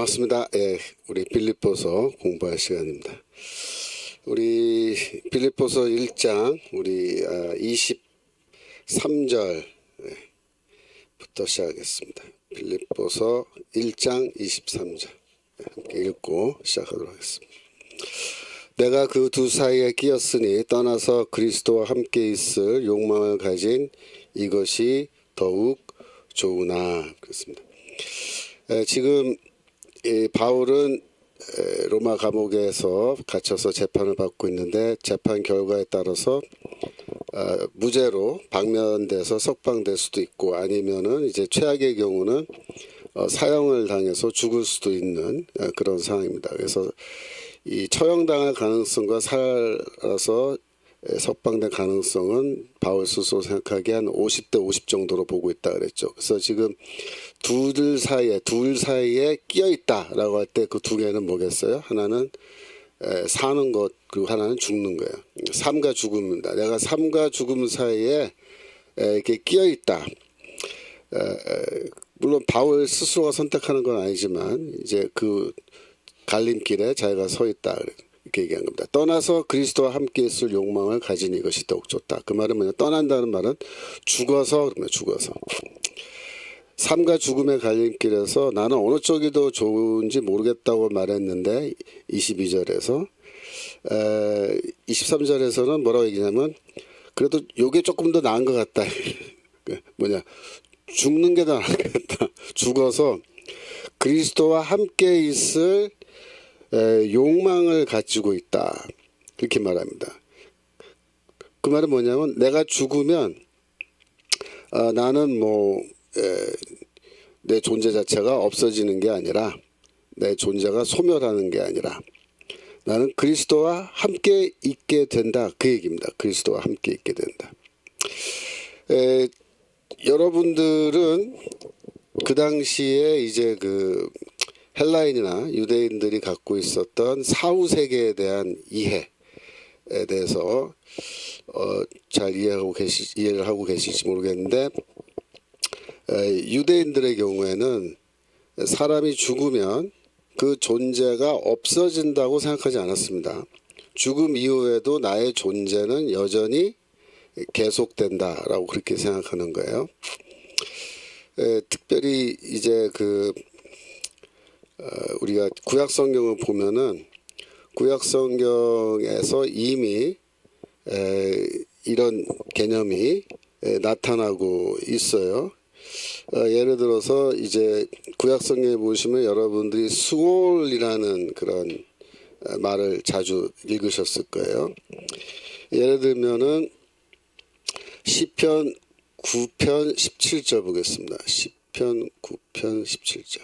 반갑습니다. 예, 우리 빌립보서 공부할 시간입니다. 우리 빌립보서 1장 우리 23절부터 시작하겠습니다. 빌립보서 1장 23절 함께 읽고 시작하도록 하겠습니다. 내가 그 두 사이에 끼었으니 떠나서 그리스도와 함께 있을 욕망을 가진 이것이 더욱 좋으나. 그렇습니다. 지금 바울은 로마 감옥에서 갇혀서 재판을 받고 있는데 재판 결과에 따라서 무죄로 방면돼서 석방될 수도 있고 아니면은 이제 최악의 경우는 사형을 당해서 죽을 수도 있는 그런 상황입니다. 그래서 이 처형당할 가능성과 살아서 석방될 가능성은 바울 스스로 생각하기에 한 50대 50 정도로 보고 있다 그랬죠. 그래서 지금 둘 사이에 끼어 있다라고 할 때 그 두 개는 뭐겠어요? 하나는 사는 것, 그리고 하나는 죽는 거예요. 삶과 죽음입니다. 내가 삶과 죽음 사이에 이렇게 끼어 있다. 물론 바울 스스로가 선택하는 건 아니지만 이제 그 갈림길에 자기가 서 있다. 이렇게 얘기한 겁니다. 떠나서 그리스도와 함께 있을 욕망을 가진 이것이 더욱 좋다. 그 말은 뭐냐? 떠난다는 말은 죽어서, 그러면 죽어서. 삶과 죽음의 갈림길에서 나는 어느 쪽이 더 좋은지 모르겠다고 말했는데 22절에서 23절에서는 뭐라고 얘기냐면 그래도 요게 조금 더 나은 것 같다. 뭐냐? 죽는 게 더 나은 것 같다. 죽어서 그리스도와 함께 있을 욕망을 가지고 있다. 그렇게 말합니다. 그 말은 뭐냐면 내가 죽으면 나는 내 존재 자체가 없어지는 게 아니라 내 존재가 소멸하는 게 아니라 나는 그리스도와 함께 있게 된다. 그 얘기입니다. 그리스도와 함께 있게 된다. 여러분들은 그 당시에 이제 그 헬라인이나 유대인들이 갖고 있었던 사후 세계에 대한 이해에 대해서 잘 이해를 하고 계실지 모르겠는데 유대인들의 경우에는 사람이 죽으면 그 존재가 없어진다고 생각하지 않았습니다. 죽음 이후에도 나의 존재는 여전히 계속된다라고 그렇게 생각하는 거예요. 특별히 이제 우리가 구약 성경을 보면은 구약 성경에서 이미 이런 개념이 나타나고 있어요. 예를 들어서 이제 구약 성경에 보시면 여러분들이 수월이라는 그런 말을 자주 읽으셨을 거예요. 예를 들면은 시편 9편 17절 보겠습니다. 시편 9편 17절.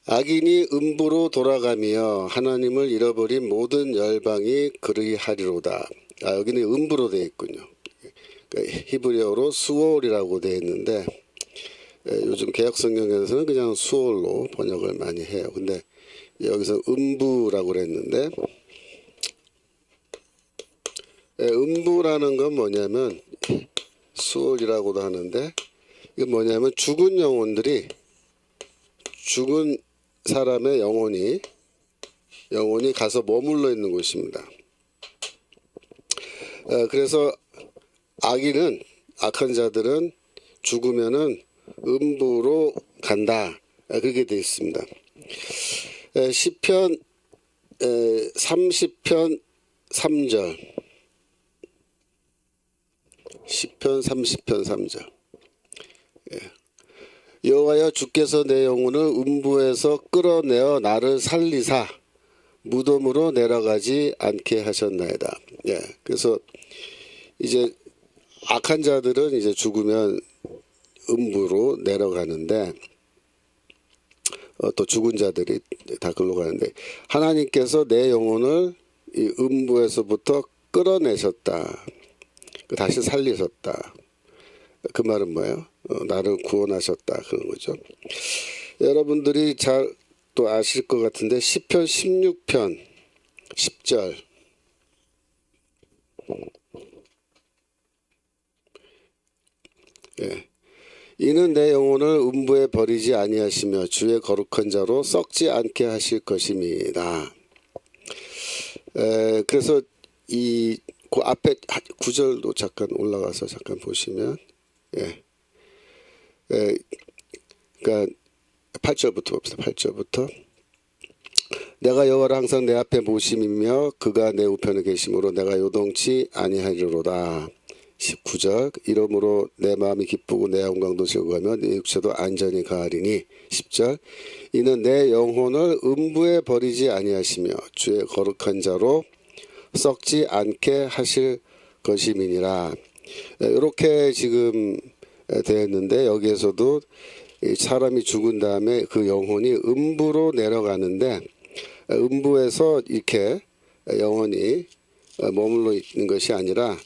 악인이 음부로 돌아가며 하나님을 잃어버린 모든 열방이 그리하리로다. 여기는 음부로 되어 있군요. 그러니까 히브리어로 수올이라고 되어 있는데 요즘 개역성경에서는 그냥 수올로 번역을 많이 해요. 근데 여기서 음부라고 그랬는데 음부라는 건 뭐냐면 수올이라고도 하는데 이게 뭐냐면 죽은 영혼들이 죽은 사람의 영혼이 가서 머물러 있는 곳입니다. 그래서 악한 자들은 죽으면은 음부로 간다. 그렇게 되어 있습니다. 시편 30편 3절. 시편 30편 3절. 여호와여 주께서 내 영혼을 음부에서 끌어내어 나를 살리사 무덤으로 내려가지 않게 하셨나이다. 그래서 이제 악한 자들은 이제 죽으면 음부로 내려가는데 또 죽은 자들이 다 글로 가는데 하나님께서 내 영혼을 이 음부에서부터 끌어내셨다. 다시 살리셨다. 그 말은 뭐예요? 나를 구원하셨다 그런 거죠. 여러분들이 잘 또 아실 것 같은데 시편 16편 10절 예. 이는 내 영혼을 음부에 버리지 아니하시며 주의 거룩한 자로 썩지 않게 하실 것임이다. 그래서 그 앞에 구절도 잠깐 올라가서 잠깐 보시면, 예. 그러니까 8절부터 봅시다. 8절부터. 내가 여호와를 항상 내 앞에 모심이며 그가 내 우편에 계심으로 내가 요동치 아니하리로다. 19절. 이러므로 내 마음이 기쁘고 내 영광도 즐거워하며 내 육체도 안전히 가하리니. 10절. 이는 내 영혼을 음부에 버리지 아니하시며 주의 거룩한 자로 썩지 않게 하실 것임이니라. 이렇게 지금 되어 있는데, 여기에서도 사람이 죽은 다음에 그 영혼이 음부로 내려가는데, 음부에서 이렇게 영혼이 머물러 있는 것이 아니라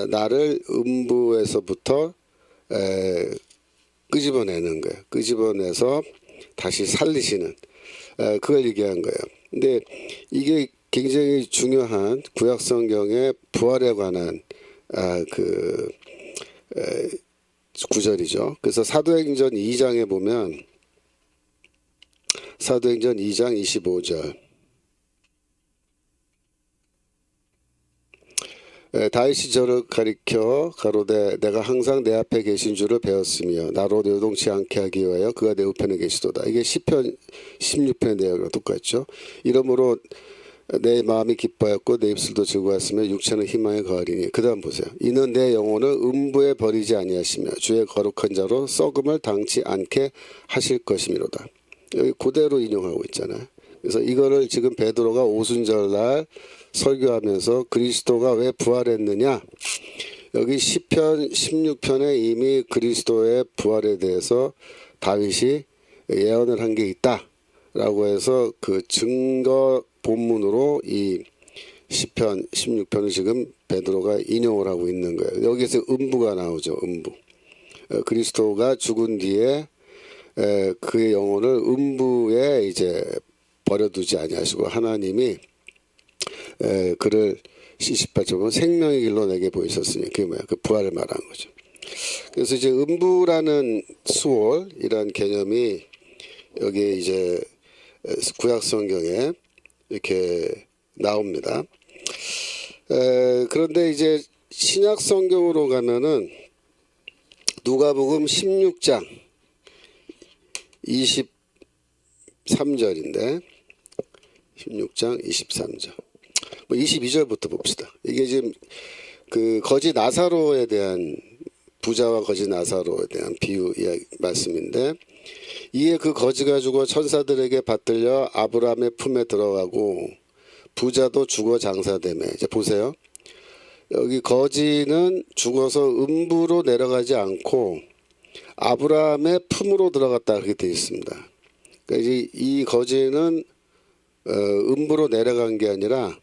나를 음부에서부터 끄집어내는 거예요. 끄집어내서 다시 살리시는, 그걸 얘기한 거예요. 근데 이게 굉장히 중요한 구약 성경의 부활에 관한 구절이죠. 그래서 사도행전 2장에 보면, 사도행전 2장 25절. 다윗이 저를 가리켜 가로되 내가 항상 내 앞에 계신 줄을 배웠으며 나로 요동치 않게 하기 위하여 그가 내 우편에 계시도다. 이게 시편 16편의 내용과 똑같죠. 이러므로 내 마음이 기뻐하였고 내 입술도 즐거웠으며 육체는 희망에 거하리니. 그 다음 보세요. 이는 내 영혼을 음부에 버리지 아니하시며 주의 거룩한 자로 썩음을 당치 않게 하실 것이미로다. 여기 그대로 인용하고 있잖아요. 그래서 이거를 지금 베드로가 오순절날 설교하면서 그리스도가 왜 부활했느냐, 여기 시편 16편에 이미 그리스도의 부활에 대해서 다윗이 예언을 한 게 있다라고 해서 그 증거 본문으로 이 시편 16편을 지금 베드로가 인용을 하고 있는 거예요. 여기서 음부가 나오죠. 음부. 그리스도가 죽은 뒤에 그의 영혼을 음부에 이제 버려두지 아니하시고 하나님이 그를 18절 보면 생명의 길로 내게 보이셨으니, 그게 뭐야? 그 부활을 말하는 거죠. 그래서 이제 음부라는 수월이란 개념이 여기에 이제 구약 성경에 이렇게 나옵니다. 그런데 이제 신약 성경으로 가면은 누가복음 16장 23절인데 16장 23절. 뭐 22절부터 봅시다. 이게 지금 그 거지 나사로에 대한, 부자와 거지 나사로에 대한 비유 이야기 말씀인데, 이에 그 거지가 죽어 천사들에게 받들려 아브라함의 품에 들어가고 부자도 죽어 장사되매. 이제 보세요. 여기 거지는 죽어서 음부로 내려가지 않고 아브라함의 품으로 들어갔다, 그렇게 되어 있습니다. 그러니까 이제 이 거지는 음부로 내려간 게 아니라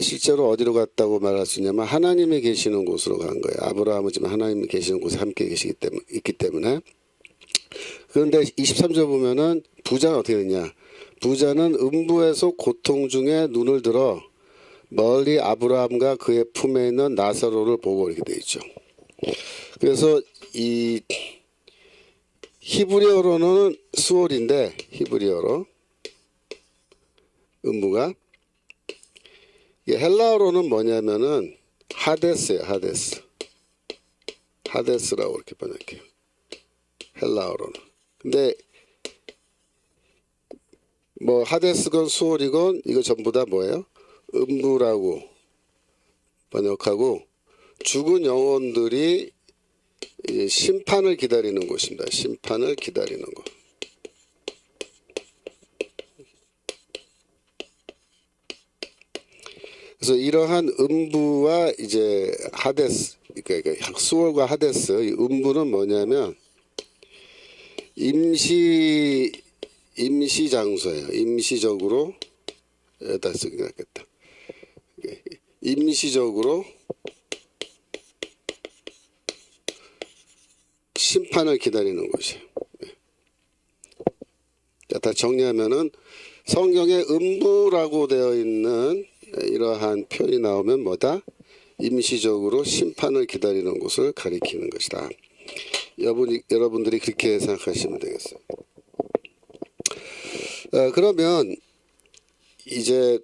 실제로 어디로 갔다고 말할 수 있냐면 하나님이 계시는 곳으로 간 거예요. 아브라함은 지금 하나님이 계시는 곳에 함께 있기 때문에. 그런데 23절 보면은 부자는 어떻게 되냐? 부자는 음부에서 고통 중에 눈을 들어 멀리 아브라함과 그의 품에 있는 나사로를 보고, 이렇게 돼 있죠. 그래서 이 히브리어로는 수월인데, 히브리어로 음부가, 헬라어로는 뭐냐면은 하데스예요. 하데스라고 이렇게 번역해요. 헬라어로는. 근데 뭐 하데스건 수월이건 이거 전부 다 뭐예요? 음부라고 번역하고, 죽은 영혼들이 심판을 기다리는 곳입니다. 심판을 기다리는 곳. 그래서 이러한 음부와 이제 하데스, 그러니까 수월과 하데스, 이 음부는 뭐냐면 임시 장소예요. 임시적으로, 여기다 쓰기 낫겠다. 임시적으로 심판을 기다리는 곳이에요. 다 정리하면은 성경에 음부라고 되어 있는 이러한 표현이 나오면 뭐다? 임시적으로 심판을 기다리는 곳을 가리키는 것이다. 여러분들이 그렇게 생각하시면 되겠어요. 그러면 이제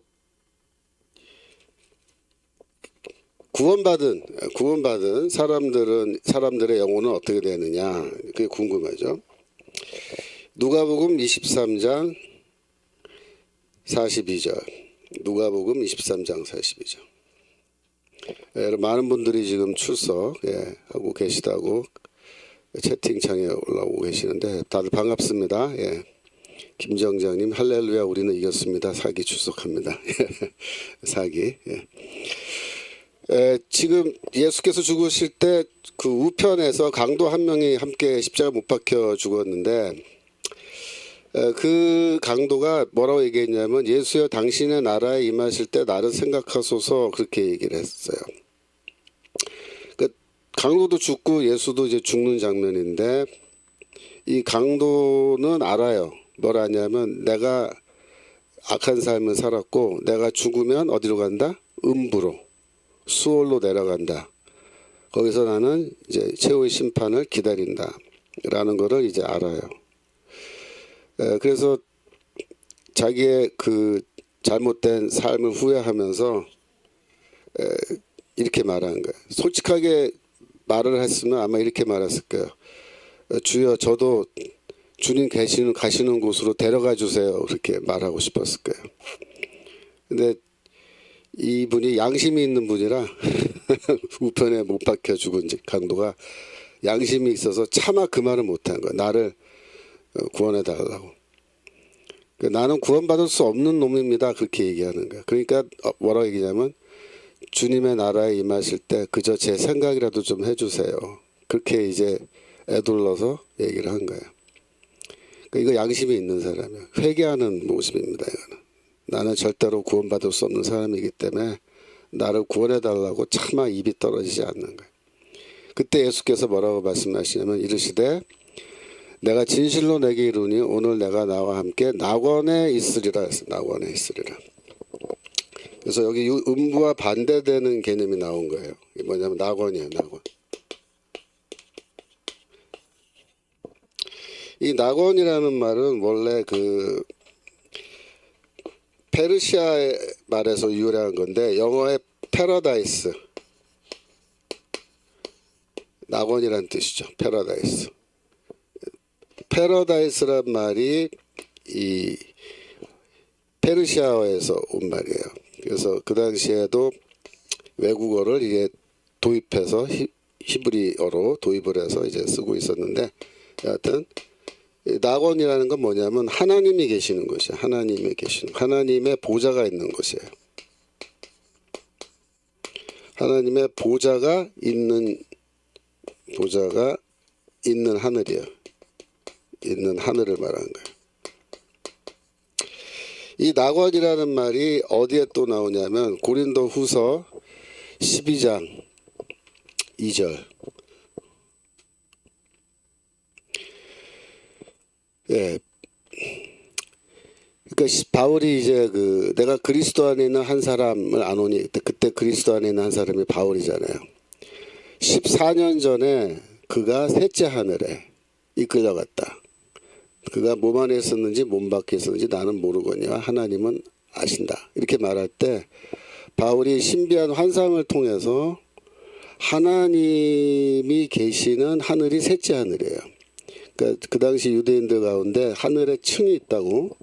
구원받은 사람들의 영혼은 어떻게 되느냐, 그게 궁금하죠. 누가복음 23장 42절. 누가복음 23장 42절. 많은 분들이 지금 출석하고 계시다고 채팅창에 올라오고 계시는데 다들 반갑습니다. 김정장님 할렐루야 우리는 이겼습니다. 사기 출석합니다. 사기. 지금 예수께서 죽으실 때 그 우편에서 강도 한 명이 함께 십자가 못 박혀 죽었는데 그 강도가 뭐라고 얘기했냐면 예수여 당신의 나라에 임하실 때 나를 생각하소서 그렇게 얘기를 했어요. 그 강도도 죽고 예수도 이제 죽는 장면인데 이 강도는 알아요. 뭘 아냐면 내가 악한 삶을 살았고 내가 죽으면 어디로 간다? 음부로 수월로 내려간다. 거기서 나는 이제 최후의 심판을 기다린다 라는 거를 이제 알아요. 그래서 자기의 그 잘못된 삶을 후회하면서 이렇게 말한 거예요. 솔직하게 말을 했으면 아마 이렇게 말했을 거예요. 주여 저도 주님 가시는 곳으로 데려가 주세요. 그렇게 말하고 싶었을 거예요. 근데 이분이 양심이 있는 분이라 우편에 못 박혀 죽은 강도가 양심이 있어서 차마 그 말을 못한 거예요. 나를 구원해 달라고. 나는 구원받을 수 없는 놈입니다. 그렇게 얘기하는 거예요. 그러니까 뭐라고 얘기냐면 주님의 나라에 임하실 때 그저 제 생각이라도 좀 해주세요. 그렇게 이제 애둘러서 얘기를 한 거예요. 이거 양심이 있는 사람이에요. 회개하는 모습입니다. 이거는. 나는 절대로 구원받을 수 없는 사람이기 때문에 나를 구원해 달라고 차마 입이 떨어지지 않는 거예요. 그때 예수께서 뭐라고 말씀하시냐면 이르시되 내가 진실로 내게 이르니 오늘 내가 나와 함께 낙원에 있으리라 했어요. 낙원에 있으리라. 그래서 여기 음부와 반대되는 개념이 나온 거예요. 이게 뭐냐면 낙원이에요. 낙원. 이 낙원이라는 말은 원래 그 페르시아의 말에서 유래한 건데 영어의 패러다이스. 낙원이란 뜻이죠. 패러다이스. 패러다이스란 말이 이 페르시아어에서 온 말이에요. 그래서 그 당시에도 외국어를 이제 도입해서 히브리어로 도입을 해서 이제 쓰고 있었는데 여하튼 낙원이라는 건 뭐냐면 하나님이 계시는 곳이에요. 하나님의 보좌가 있는 곳이에요. 하나님의 보좌가 있는 하늘이에요. 있는 하늘을 말하는 거예요. 이 낙원이라는 말이 어디에 또 나오냐면 고린도후서 12장 2절. 그러니까 바울이 이제 내가 그리스도 안에 있는 한 사람을 아노니 그때 그리스도 안에 있는 한 사람이 바울이잖아요. 14년 전에 그가 셋째 하늘에 이끌려갔다. 그가 몸 안에 있었는지 몸 밖에 있었는지 나는 모르거니와 하나님은 아신다. 이렇게 말할 때 바울이 신비한 환상을 통해서 하나님이 계시는 하늘이 셋째 하늘이에요. 그러니까 그 당시 유대인들 가운데 하늘에 층이 있다고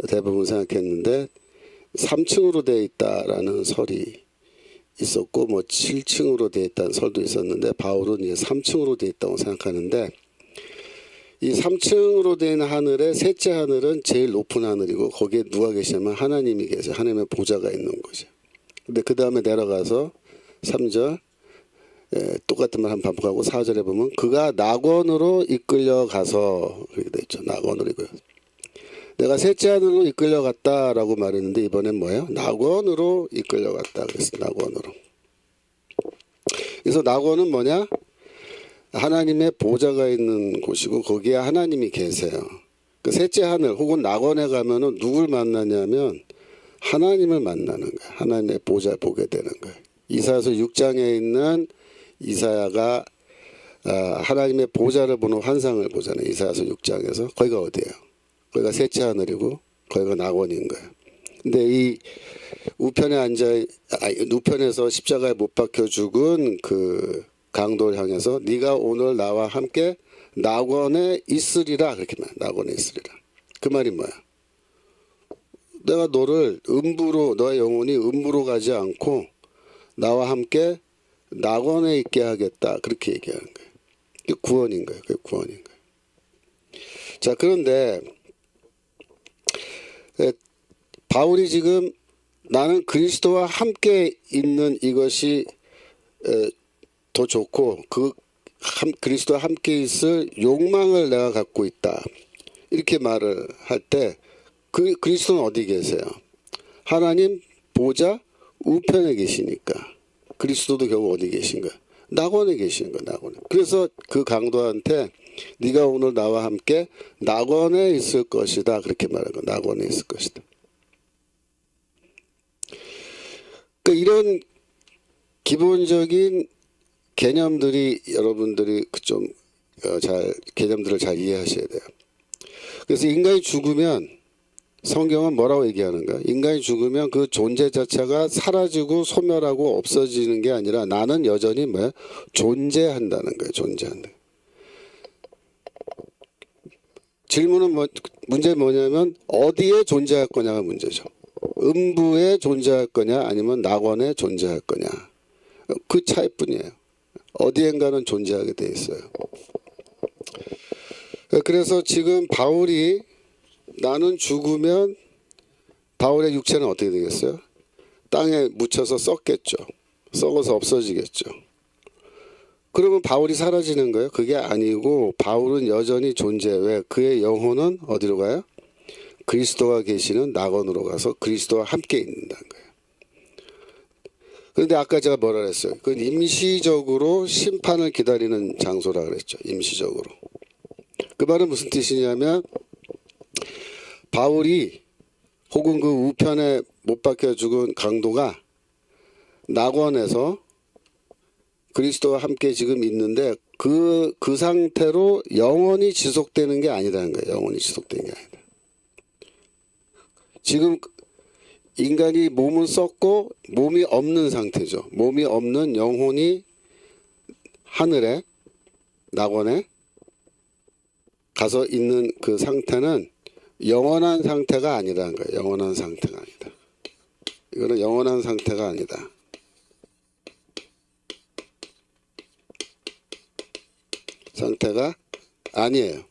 대부분 생각했는데 3층으로 되어 있다라는 설이 있었고 뭐 7층으로 되어 있다는 설도 있었는데 바울은 이제 3층으로 되어 있다고 생각하는데 이 3층으로 된 하늘의 셋째 하늘은 제일 높은 하늘이고 거기에 누가 계시냐면 하나님이 계세요. 하나님의 보좌가 있는 곳이에요. 근데 그 다음에 내려가서 3절 똑같은 말 한 번 반복하고 4절에 보면 그가 낙원으로 이끌려가서 그렇게 돼 있죠. 낙원으로 이끌려. 내가 셋째 하늘로 이끌려갔다라고 말했는데 이번엔 뭐예요? 낙원으로 이끌려갔다 그랬어요. 낙원으로. 그래서 낙원은 뭐냐? 하나님의 보좌가 있는 곳이고 거기에 하나님이 계세요. 그 셋째 하늘 혹은 낙원에 가면은 누굴 만나냐면 하나님을 만나는 거예요. 하나님의 보좌를 보게 되는 거예요. 이사야서 6장에 있는 이사야가 하나님의 보좌를 보는 환상을 보잖아요. 이사야서 6장에서. 거기가 어디예요? 거기가 셋째 하늘이고 거기가 낙원인 거예요. 근데 이 우편에서 십자가에 못 박혀 죽은 그 강도를 향해서 네가 오늘 나와 함께 낙원에 있으리라 그렇게 말. 낙원에 있으리라. 그 말이 뭐야? 내가 너를 너의 영혼이 음부로 가지 않고 나와 함께 낙원에 있게 하겠다. 그렇게 얘기하는 거예요. 그게 구원인 거예요. 그게 구원인 거예요. 자, 그런데 바울이 지금 나는 그리스도와 함께 있는 이것이 더 좋고 그리스도와 함께 있을 욕망을 내가 갖고 있다. 이렇게 말을 할 때 그리스도는 어디 계세요? 하나님 보좌 우편에 계시니까 그리스도도 결국 어디 계신 거야? 낙원에 계시는 거야. 낙원에. 그래서 그 강도한테 네가 오늘 나와 함께 낙원에 있을 것이다. 그렇게 말한 거야. 낙원에 있을 것이다. 그러니까 이런 기본적인 개념들이 여러분들이 개념들을 잘 이해하셔야 돼요. 그래서 인간이 죽으면 성경은 뭐라고 얘기하는가? 인간이 죽으면 그 존재 자체가 사라지고 소멸하고 없어지는 게 아니라 나는 여전히 존재한다는 거예요. 존재한다. 문제는 뭐냐면 어디에 존재할 거냐가 문제죠. 음부에 존재할 거냐 아니면 낙원에 존재할 거냐. 그 차이뿐이에요. 어디엔가는 존재하게 돼 있어요. 그래서 지금 바울이 나는 죽으면 바울의 육체는 어떻게 되겠어요? 땅에 묻혀서 썩겠죠. 썩어서 없어지겠죠. 그러면 바울이 사라지는 거예요? 그게 아니고 바울은 여전히 존재해. 왜? 그의 영혼은 어디로 가요? 그리스도가 계시는 낙원으로 가서 그리스도와 함께 있는다는 거예요. 그런데 아까 제가 뭐라 그랬어요? 그건 임시적으로 심판을 기다리는 장소라 그랬죠. 임시적으로. 그 말은 무슨 뜻이냐면 바울이 혹은 그 우편에 못 박혀 죽은 강도가 낙원에서 그리스도와 함께 지금 있는데 그 상태로 영원히 지속되는 게 아니라는 거예요. 영원히 지속되는 게 아니다. 지금 인간이 몸은 썩고 몸이 없는 상태죠. 몸이 없는 영혼이 하늘에 낙원에 가서 있는 그 상태는 영원한 상태가 아니라는 거예요. 영원한 상태가 아니다. 이거는 영원한 상태가 아니다. 상태가 아니에요.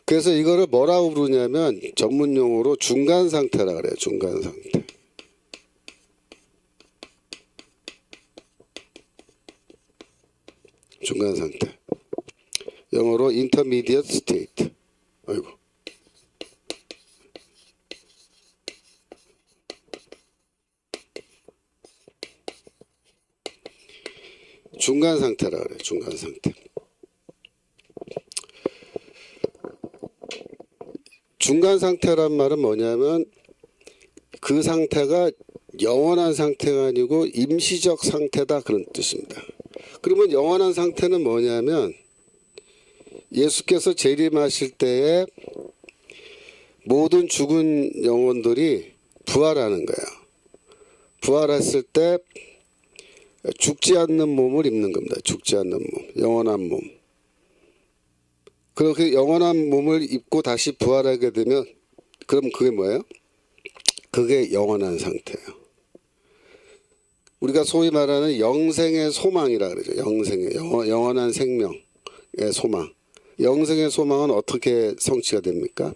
그래서 이거를 뭐라고 부르냐면 전문 용어로 중간 상태라 그래요. 중간 상태. 중간 상태. 영어로 intermediate state. 아이고. 중간 상태라 그래요. 중간 상태. 중간 상태란 말은 뭐냐면 그 상태가 영원한 상태가 아니고 임시적 상태다 그런 뜻입니다. 그러면 영원한 상태는 뭐냐면 예수께서 재림하실 때에 모든 죽은 영혼들이 부활하는 거예요. 부활했을 때 죽지 않는 몸을 입는 겁니다. 죽지 않는 몸, 영원한 몸. 그렇게 영원한 몸을 입고 다시 부활하게 되면 그럼 그게 뭐예요? 그게 영원한 상태예요. 우리가 소위 말하는 영생의 소망이라 그러죠. 영원한 생명의 소망. 영생의 소망은 어떻게 성취가 됩니까?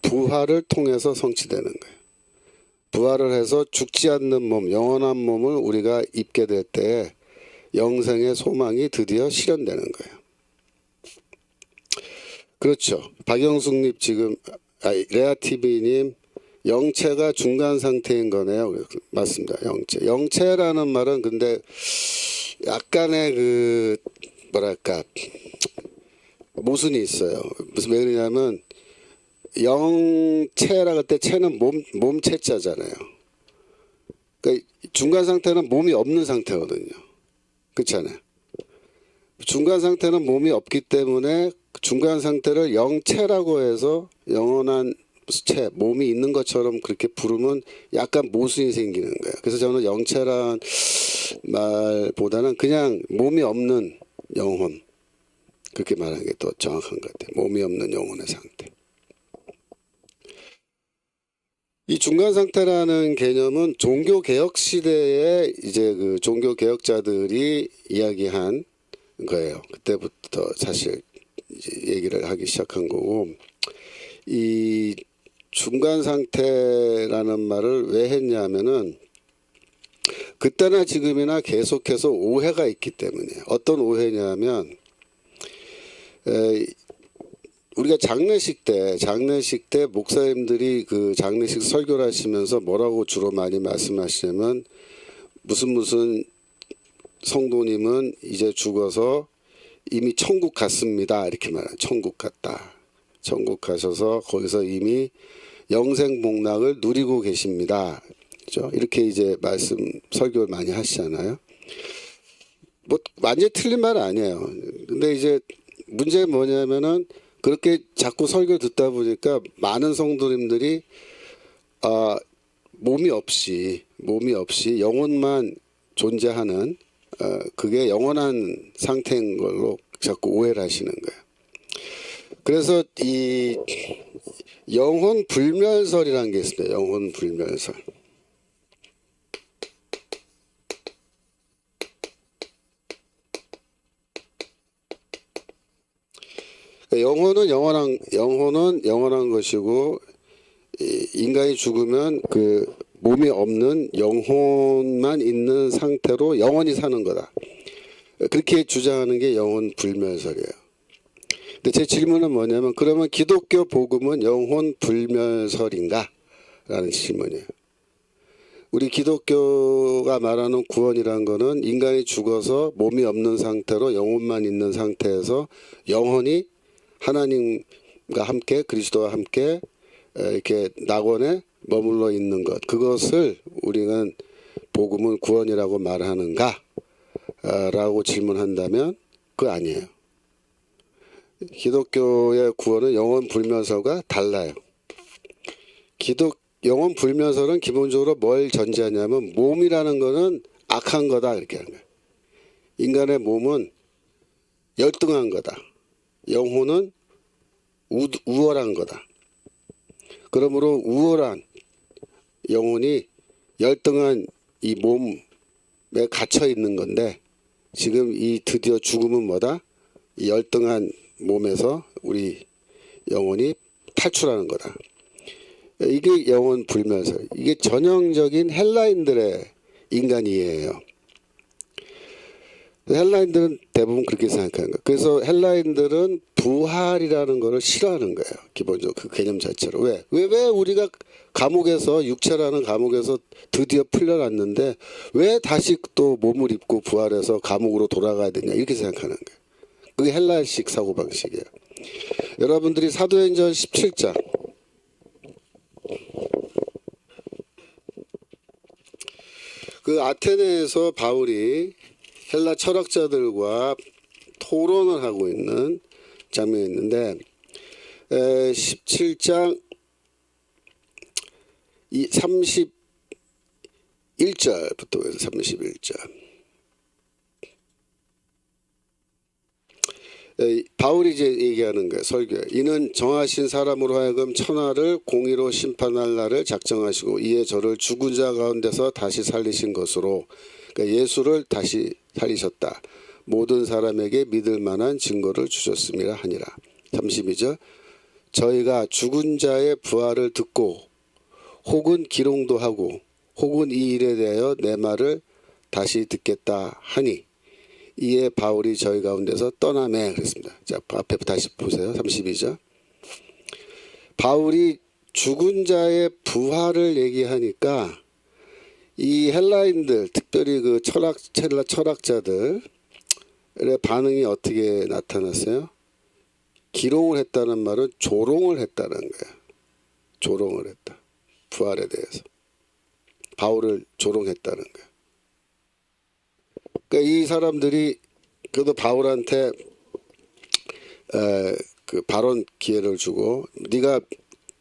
부활을 통해서 성취되는 거예요. 부활을 해서 죽지 않는 몸, 영원한 몸을 우리가 입게 될 때 영생의 소망이 드디어 실현되는 거예요. 그렇죠. 박영숙님 지금 레아TV님 영체가 중간 상태인 거네요. 맞습니다. 영체. 영체라는 말은 근데 약간의 그 뭐랄까 모순이 있어요. 무슨 왜 그러냐면 영체라고 할 때 체는 몸체자잖아요. 그러니까 중간 상태는 몸이 없는 상태거든요. 그렇잖아요. 중간 상태는 몸이 없기 때문에 중간 상태를 영체라고 해서 영원한 체, 몸이 있는 것처럼 그렇게 부르면 약간 모순이 생기는 거예요. 그래서 저는 영체란 말보다는 그냥 몸이 없는 영혼, 그렇게 말하는 게 더 정확한 것 같아요. 몸이 없는 영혼의 상태. 이 중간 상태라는 개념은 종교 개혁 시대에 이제 그 종교 개혁자들이 이야기한 거예요. 그때부터 사실 이제 얘기를 하기 시작한 거고, 이 중간 상태라는 말을 왜 했냐면은 그때나 지금이나 계속해서 오해가 있기 때문이에요. 어떤 오해냐면 우리가 장례식 때 목사님들이 그 장례식 설교를 하시면서 뭐라고 주로 많이 말씀하시냐면 무슨 성도님은 이제 죽어서 이미 천국 갔습니다. 이렇게 말해요. 천국 갔다. 천국 가셔서 거기서 이미 영생복락을 누리고 계십니다. 그렇죠? 이렇게 이제 설교를 많이 하시잖아요. 뭐 완전히 틀린 말은 아니에요. 근데 이제 문제가 뭐냐면은 그렇게 자꾸 설교 듣다 보니까 많은 성도님들이 몸이 없이 영혼만 존재하는 그게 영원한 상태인 걸로 자꾸 오해를 하시는 거예요. 그래서 이 영혼 불멸설이라는 게 있습니다. 영혼 불멸설. 영혼은 영원한 것이고 인간이 죽으면 그 몸이 없는 영혼만 있는 상태로 영원히 사는 거다. 그렇게 주장하는 게 영혼 불멸설이에요. 근데 제 질문은 뭐냐면 그러면 기독교 복음은 영혼 불멸설인가? 라는 질문이에요. 우리 기독교가 말하는 구원이란 거는 인간이 죽어서 몸이 없는 상태로 영혼만 있는 상태에서 영원히 하나님과 함께 그리스도와 함께 이렇게 낙원에 머물러 있는 것, 그것을 우리는 복음은 구원이라고 말하는가? 라고 질문한다면 그거 아니에요. 기독교의 구원은 영혼 불멸설과 달라요. 영혼 불멸설은 기본적으로 뭘 전제하냐면 몸이라는 거는 악한 거다 이렇게 하는 거예요. 인간의 몸은 열등한 거다. 영혼은 우월한 거다. 그러므로 우월한 영혼이 열등한 이 몸에 갇혀 있는 건데 지금 이 드디어 죽음은 뭐다? 이 열등한 몸에서 우리 영혼이 탈출하는 거다. 이게 영혼 불멸설. 이게 전형적인 헬라인들의 인간 이해예요. 헬라인들은 대부분 그렇게 생각하는 거예요. 그래서 헬라인들은 부활이라는 거를 싫어하는 거예요. 기본적으로 그 개념 자체로. 왜 우리가 감옥에서 육체라는 감옥에서 드디어 풀려났는데 왜 다시 또 몸을 입고 부활해서 감옥으로 돌아가야 되냐 이렇게 생각하는 거예요. 그게 헬라식 사고방식이에요. 여러분들이 사도행전 17장 그 아테네에서 바울이 헬라 철학자들과 토론을 하고 있는 장면이 있는데 17장 31절부터 해서 31절 바울이 이제 얘기하는 거예요. 설교에. 이는 정하신 사람으로 하여금 천하를 공의로 심판할 날을 작정하시고 이에 저를 죽은 자 가운데서 다시 살리신 것으로 그러니까 예수를 다시 살리셨다. 모든 사람에게 믿을 만한 증거를 주셨음이라 하니라. 32절 저희가 죽은 자의 부활을 듣고 혹은 기롱도 하고 혹은 이 일에 대하여 내 말을 다시 듣겠다 하니 이에 바울이 저희 가운데서 떠나매 그랬습니다. 자, 앞에 다시 보세요. 32절. 바울이 죽은 자의 부활을 얘기하니까 이 헬라인들, 특별히 그 헬라 철학자들의 반응이 어떻게 나타났어요? 기롱을 했다는 말은 조롱을 했다는 거예요. 조롱을 했다. 부활에 대해서. 바울을 조롱했다는 거예요. 그러니까 이 사람들이 그래도 바울한테 그 발언 기회를 주고 네가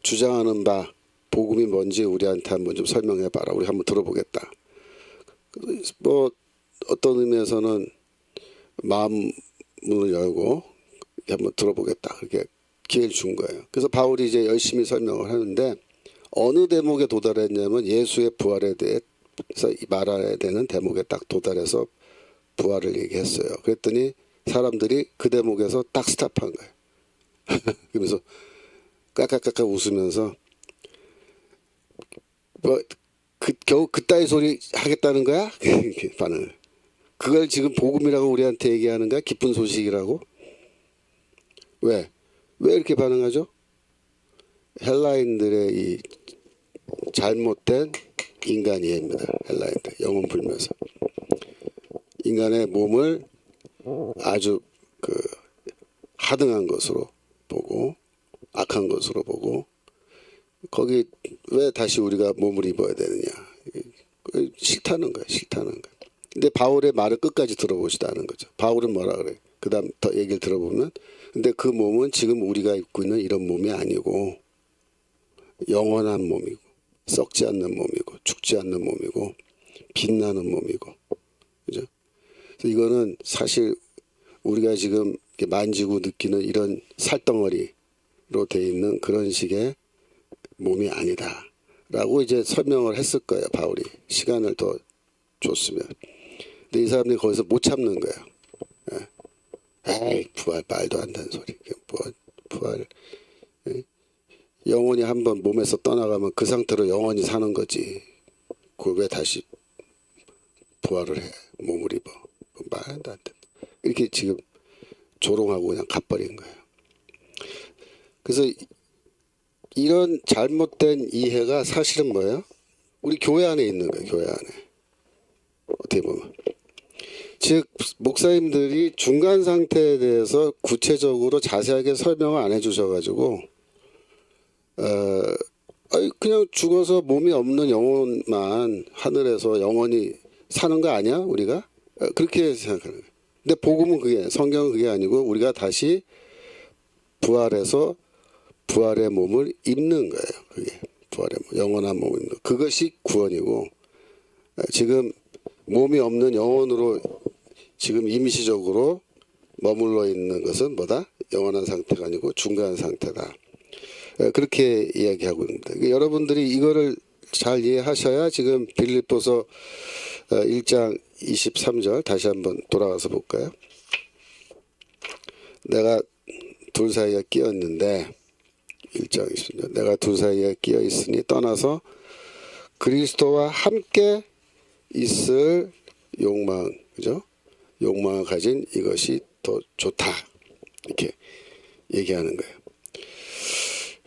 주장하는 바 복음이 뭔지 우리한테 한번 좀 설명해 봐라. 우리 한번 들어보겠다. 뭐 어떤 의미에서는 마음 문을 열고 한번 들어보겠다. 그렇게 기회를 준 거예요. 그래서 바울이 이제 열심히 설명을 하는데 어느 대목에 도달했냐면 예수의 부활에 대해서 말해야 되는 대목에 딱 도달해서 부활을 얘기했어요. 그랬더니 사람들이 그 대목에서 딱 스탑한 거예요. 그러면서 까까까까 웃으면서 뭐 겨우 그따위 소리 하겠다는 거야? 이렇게 반응을. 그걸 지금 복음이라고 우리한테 얘기하는 거야? 기쁜 소식이라고? 왜 이렇게 반응하죠? 헬라인들의 이 잘못된 인간 이해입니다. 헬라인들 영혼 불면서 인간의 몸을 아주 그 하등한 것으로 보고 악한 것으로 보고 거기 왜 다시 우리가 몸을 입어야 되느냐 싫다는 거야. 근데 바울의 말을 끝까지 들어보시다는 거죠. 바울은 뭐라 그래? 그다음 더 얘기를 들어보면 근데 그 몸은 지금 우리가 입고 있는 이런 몸이 아니고 영원한 몸이고 썩지 않는 몸이고 죽지 않는 몸이고 빛나는 몸이고 그죠? 그래서 이거는 사실 우리가 지금 만지고 느끼는 이런 살덩어리로 돼 있는 그런 식의 몸이 아니다라고 이제 설명을 했을 거예요. 바울이 시간을 더 줬으면. 근데 이 사람들이 거기서 못 참는 거예요. 에이 부활 말도 안 되는 소리. 부활 영혼이 한번 몸에서 떠나가면 그 상태로 영원히 사는 거지. 그걸 왜 다시 부활을 해? 몸을 입어. 말도 안 된다. 이렇게 지금 조롱하고 그냥 가버린 거예요. 그래서 이런 잘못된 이해가 사실은 뭐예요? 우리 교회 안에 있는 거예요. 교회 안에. 어떻게 보면. 즉 목사님들이 중간 상태에 대해서 구체적으로 자세하게 설명을 안 해주셔가지고 그냥 죽어서 몸이 없는 영혼만 하늘에서 영원히 사는 거 아니야 우리가? 그렇게 생각하는 거예요. 근데 복음은 그게 성경은 그게 아니고 우리가 다시 부활해서 부활의 몸을 입는 거예요. 그게 부활의 몸, 영원한 몸을 입는 거. 그것이 구원이고 지금 몸이 없는 영혼으로 지금 임시적으로 머물러 있는 것은 뭐다? 영원한 상태가 아니고 중간 상태다. 그렇게 이야기하고 있습니다. 여러분들이 이거를 잘 이해하셔야 지금 빌립보서 1장 23절 다시 한번 돌아와서 볼까요? 내가 둘 사이에 끼었는데 1장 20절 내가 둘 사이에 끼어 있으니 떠나서 그리스도와 함께 있을 욕망, 그죠? 욕망을 가진 이것이 더 좋다. 이렇게 얘기하는 거예요.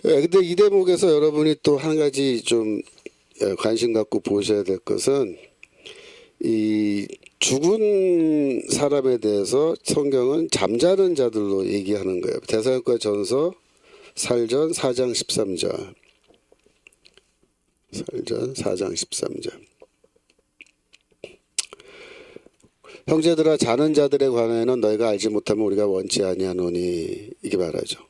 근데 이 대목에서 여러분이 또 한 가지 좀 관심 갖고 보셔야 될 것은 이 죽은 사람에 대해서 성경은 잠자는 자들로 얘기하는 거예요. 데살로니가 전서 살전 4장 13절. 살전 4장 13절. 형제들아 자는 자들에 관하여는 너희가 알지 못하면 우리가 원치 아니하노니 이게 말하죠.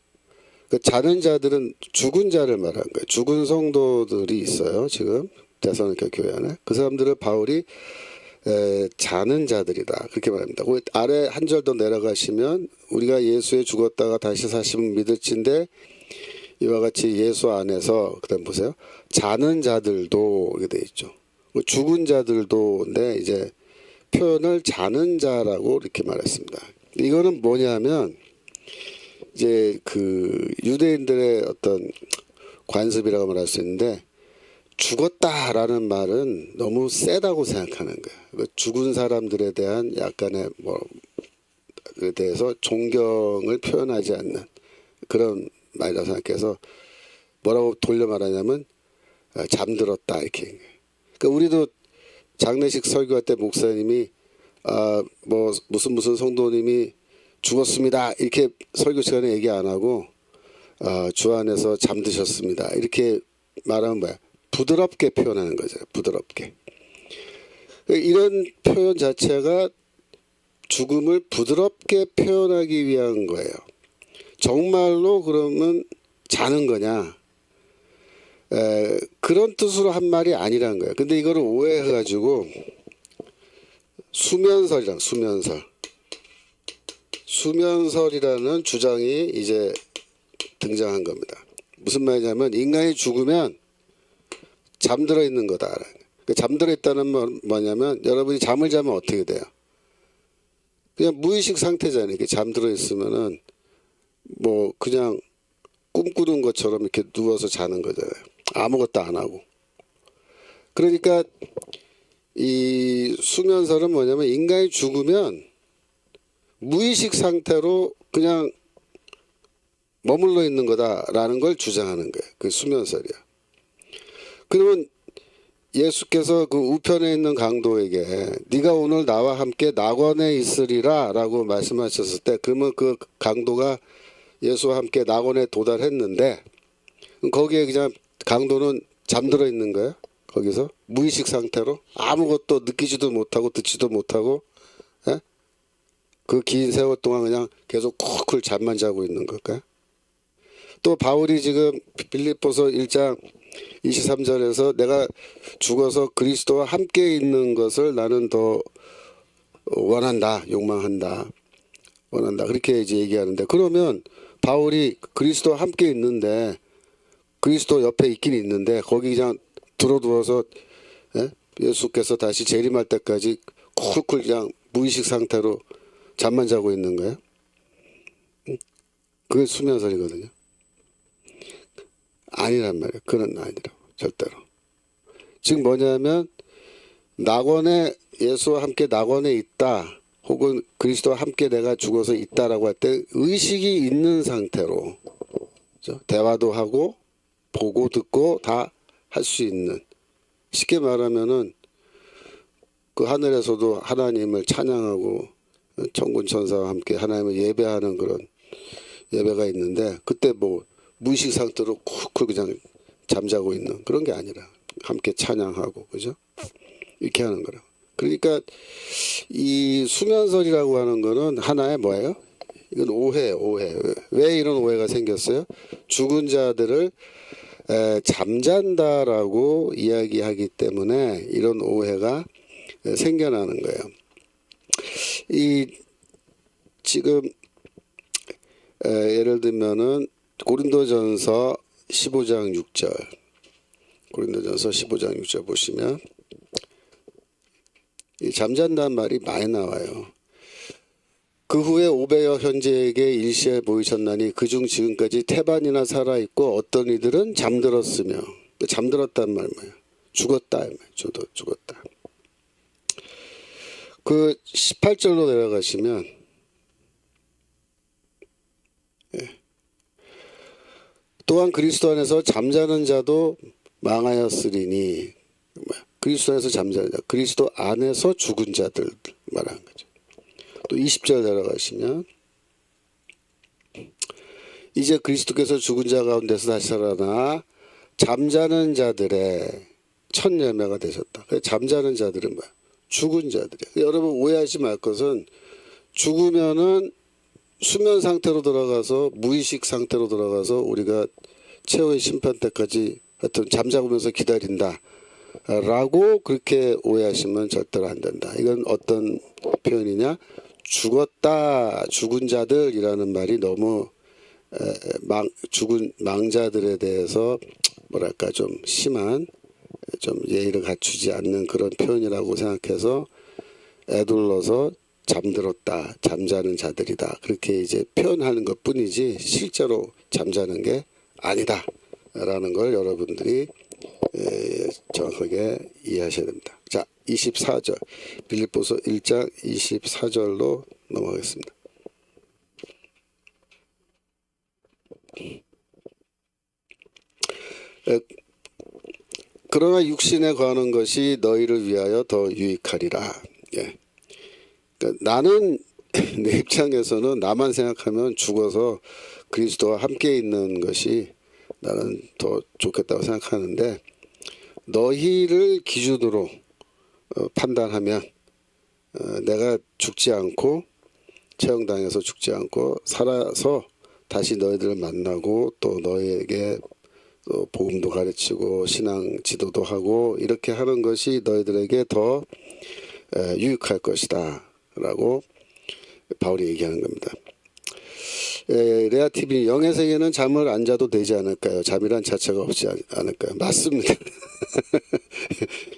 그 자는 자들은 죽은 자를 말한 거예요. 죽은 성도들이 있어요. 지금 데살로니가 교회 안에. 그 사람들을 바울이 자는 자들이다. 그렇게 말합니다. 그 아래 한 절 더 내려가시면 우리가 예수에 죽었다가 다시 사시면 믿을진데 이와 같이 예수 안에서 그다음 보세요. 자는 자들도 이렇게 돼 있죠. 죽은 자들도인데 이제 표현을 자는 자라고 이렇게 말했습니다. 이거는 뭐냐면 이제 그 유대인들의 어떤 관습이라고 말할 수 있는데 죽었다라는 말은 너무 세다고 생각하는 거예요. 죽은 사람들에 대한 약간의 뭐에 대해서 존경을 표현하지 않는 그런 말이라고 생각해서 뭐라고 돌려 말하냐면 잠들었다 이렇게. 그러니까 우리도 장례식 설교할 때 목사님이 뭐 무슨 성도님이 죽었습니다 이렇게 설교 시간에 얘기 안 하고 주 안에서 잠드셨습니다 이렇게 말하면 뭐야? 부드럽게 표현하는 거죠. 부드럽게. 이런 표현 자체가 죽음을 부드럽게 표현하기 위한 거예요. 정말로 그러면 자는 거냐? 그런 뜻으로 한 말이 아니란 거예요. 근데 이거를 오해해가지고 수면설이라는 주장이 이제 등장한 겁니다. 무슨 말이냐면 인간이 죽으면 잠들어 있는 거다. 잠들어 있다는 뭐냐면 여러분이 잠을 자면 어떻게 돼요? 그냥 무의식 상태잖아요. 이렇게 잠들어 있으면은 뭐 그냥 꿈꾸는 것처럼 이렇게 누워서 자는 거잖아요. 아무것도 안 하고. 그러니까 이 수면설은 뭐냐면 인간이 죽으면 무의식 상태로 그냥 머물러 있는 거다라는 걸 주장하는 거예요. 그 수면설이야. 그러면 예수께서 그 우편에 있는 강도에게 네가 오늘 나와 함께 낙원에 있으리라 라고 말씀하셨을 때 그러면 그 강도가 예수와 함께 낙원에 도달했는데 거기에 그냥 강도는 잠들어 있는 거예요. 거기서 무의식 상태로 아무것도 느끼지도 못하고 듣지도 못하고 예? 그 긴 세월 동안 그냥 계속 쿨쿨 잠만 자고 있는 걸까요? 또 바울이 지금 빌립보서 1장 23절에서 내가 죽어서 그리스도와 함께 있는 것을 나는 더 원한다, 욕망한다, 원한다. 그렇게 이제 얘기하는데 그러면 바울이 그리스도와 함께 있는데 그리스도 옆에 있긴 있는데 거기 그냥 들어두어서 예? 예수께서 다시 재림할 때까지 쿨쿨 그냥 무의식 상태로 잠만 자고 있는 거예요. 그게 수면설이거든요. 아니란 말이에요. 그건 아니라고 절대로. 즉 뭐냐면 낙원에 예수와 함께 낙원에 있다 혹은 그리스도와 함께 내가 죽어서 있다라고 할 때 의식이 있는 상태로 그렇죠? 대화도 하고 보고 듣고 다 할 수 있는 쉽게 말하면은 그 하늘에서도 하나님을 찬양하고 천군 천사와 함께 하나님을 예배하는 그런 예배가 있는데 그때 뭐 무의식 상태로 쿡쿡 그냥 잠자고 있는 그런 게 아니라 함께 찬양하고 그죠? 이렇게 하는 거라. 그러니까 이 수면설이라고 하는 거는 하나의 뭐예요? 이건 오해예요, 오해. 왜 이런 오해가 생겼어요? 죽은 자들을 잠잔다라고 이야기하기 때문에 이런 오해가 생겨나는 거예요. 이 지금 예를 들면은 고린도전서 15장 6절 고린도전서 15장 6절 보시면 이 잠잔다는 말이 많이 나와요. 그 후에 500여 현재에게 일시에 보이셨나니 그중 지금까지 태반이나 살아있고 어떤 이들은 잠들었으며 잠들었단 말 뭐예요? 죽었다. 저도 죽었다. 그 18절로 내려가시면 또한 그리스도 안에서 잠자는 자도 망하였으리니 그리스도 안에서 잠자는 자 그리스도 안에서 죽은 자들 말하는 거죠. 또 20절 내려가시면 이제 그리스도께서 죽은 자 가운데서 다시 살아나 잠자는 자들의 첫 열매가 되셨다. 잠자는 자들은 뭐야? 죽은 자들이야. 여러분 오해하지 말 것은 죽으면은 수면 상태로 들어가서 무의식 상태로 들어가서 우리가 최후의 심판 때까지 하여튼 잠자면서 기다린다 라고 그렇게 오해하시면 절대로 안 된다. 이건 어떤 표현이냐? 죽었다 죽은 자들이라는 말이 너무 죽은 망자들에 대해서 뭐랄까 좀 심한 좀 예의를 갖추지 않는 그런 표현이라고 생각해서 애둘러서 잠들었다 잠자는 자들이다 그렇게 이제 표현하는 것 뿐이지 실제로 잠자는 게 아니다 라는 걸 여러분들이 정확하게 이해하셔야 됩니다. 자 24절 빌립보서 1장 24절로 넘어가겠습니다. 그러나 육신에 관한 것이 너희를 위하여 더 유익하리라. 예. 그러니까 나는 내 입장에서는 나만 생각하면 죽어서 그리스도와 함께 있는 것이 나는 더 좋겠다고 생각하는데 너희를 기준으로 판단하면 내가 죽지 않고 처형당해서 죽지 않고 살아서 다시 너희들을 만나고 또 너희에게 또 복음도 가르치고 신앙 지도도 하고 이렇게 하는 것이 너희들에게 더 유익할 것이다 라고 바울이 얘기하는 겁니다. 레아 TV 영의 세계는 잠을 안 자도 되지 않을까요? 잠이란 자체가 없지 않을까요? 맞습니다.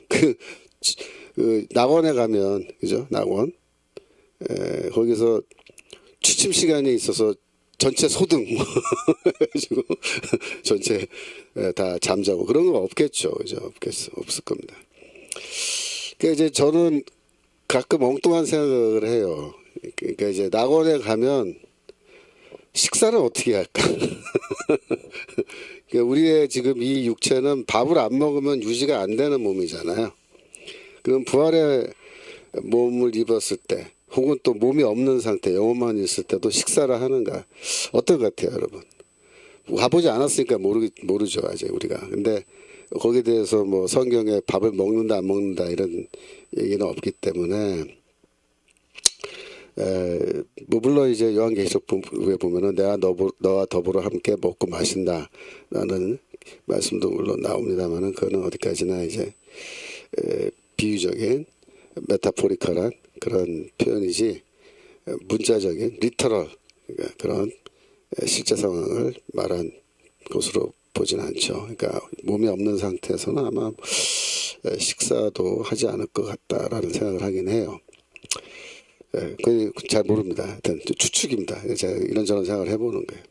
그 낙원에 가면 그죠? 낙원 거기서 취침 시간이 있어서 전체 소등 가지고 전체 다 잠자고 그런 거 없겠죠, 그죠? 없을 겁니다. 그러니까 이제 저는 가끔 엉뚱한 생각을 해요. 그러니까 이제 낙원에 가면 식사를 어떻게 할까? 그러니까 우리의 지금 이 육체는 밥을 안 먹으면 유지가 안 되는 몸이잖아요. 그럼 부활의 몸을 입었을 때 혹은 또 몸이 없는 상태, 영혼만 있을 때도 식사를 하는가? 어떨 것 같아요, 여러분? 가보지 않았으니까 모르죠, 아직 우리가. 근데 거기에 대해서 뭐 성경에 밥을 먹는다, 안 먹는다 이런 얘기는 없기 때문에, 뭐 물론 이제 요한계시록에 보면은 내가 너와 더불어 함께 먹고 마신다라는 말씀도 물론 나옵니다만은 그거는 어디까지나 이제 비유적인 메타포리컬한 그런 표현이지 문자적인 리터럴 그러니까 그런 실제 상황을 말한 것으로 보진 않죠. 그러니까 몸이 없는 상태에서는 아마 식사도 하지 않을 것 같다라는 생각을 하긴 해요. 그건 잘 모릅니다. 하여튼 추측입니다. 제가 이런저런 생각을 해보는 거예요.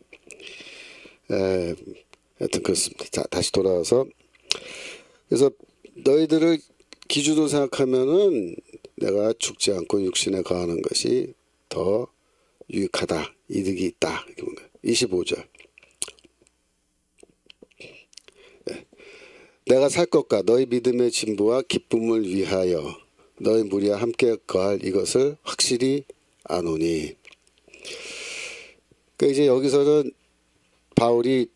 하여튼 그렇습니다. 자, 다시 돌아와서 그래서 너희들을 기준으로 생각하면은 내가 죽지 않고 육신에 거하는 것이 더 유익하다, 이득이 있다. 25절. 내가 살 것과 너희 믿음의 진보와 기쁨을 위하여 너희 무리와 함께 거할 이것을 확실히 아노니. 그러니까 이제 여기서는 바울이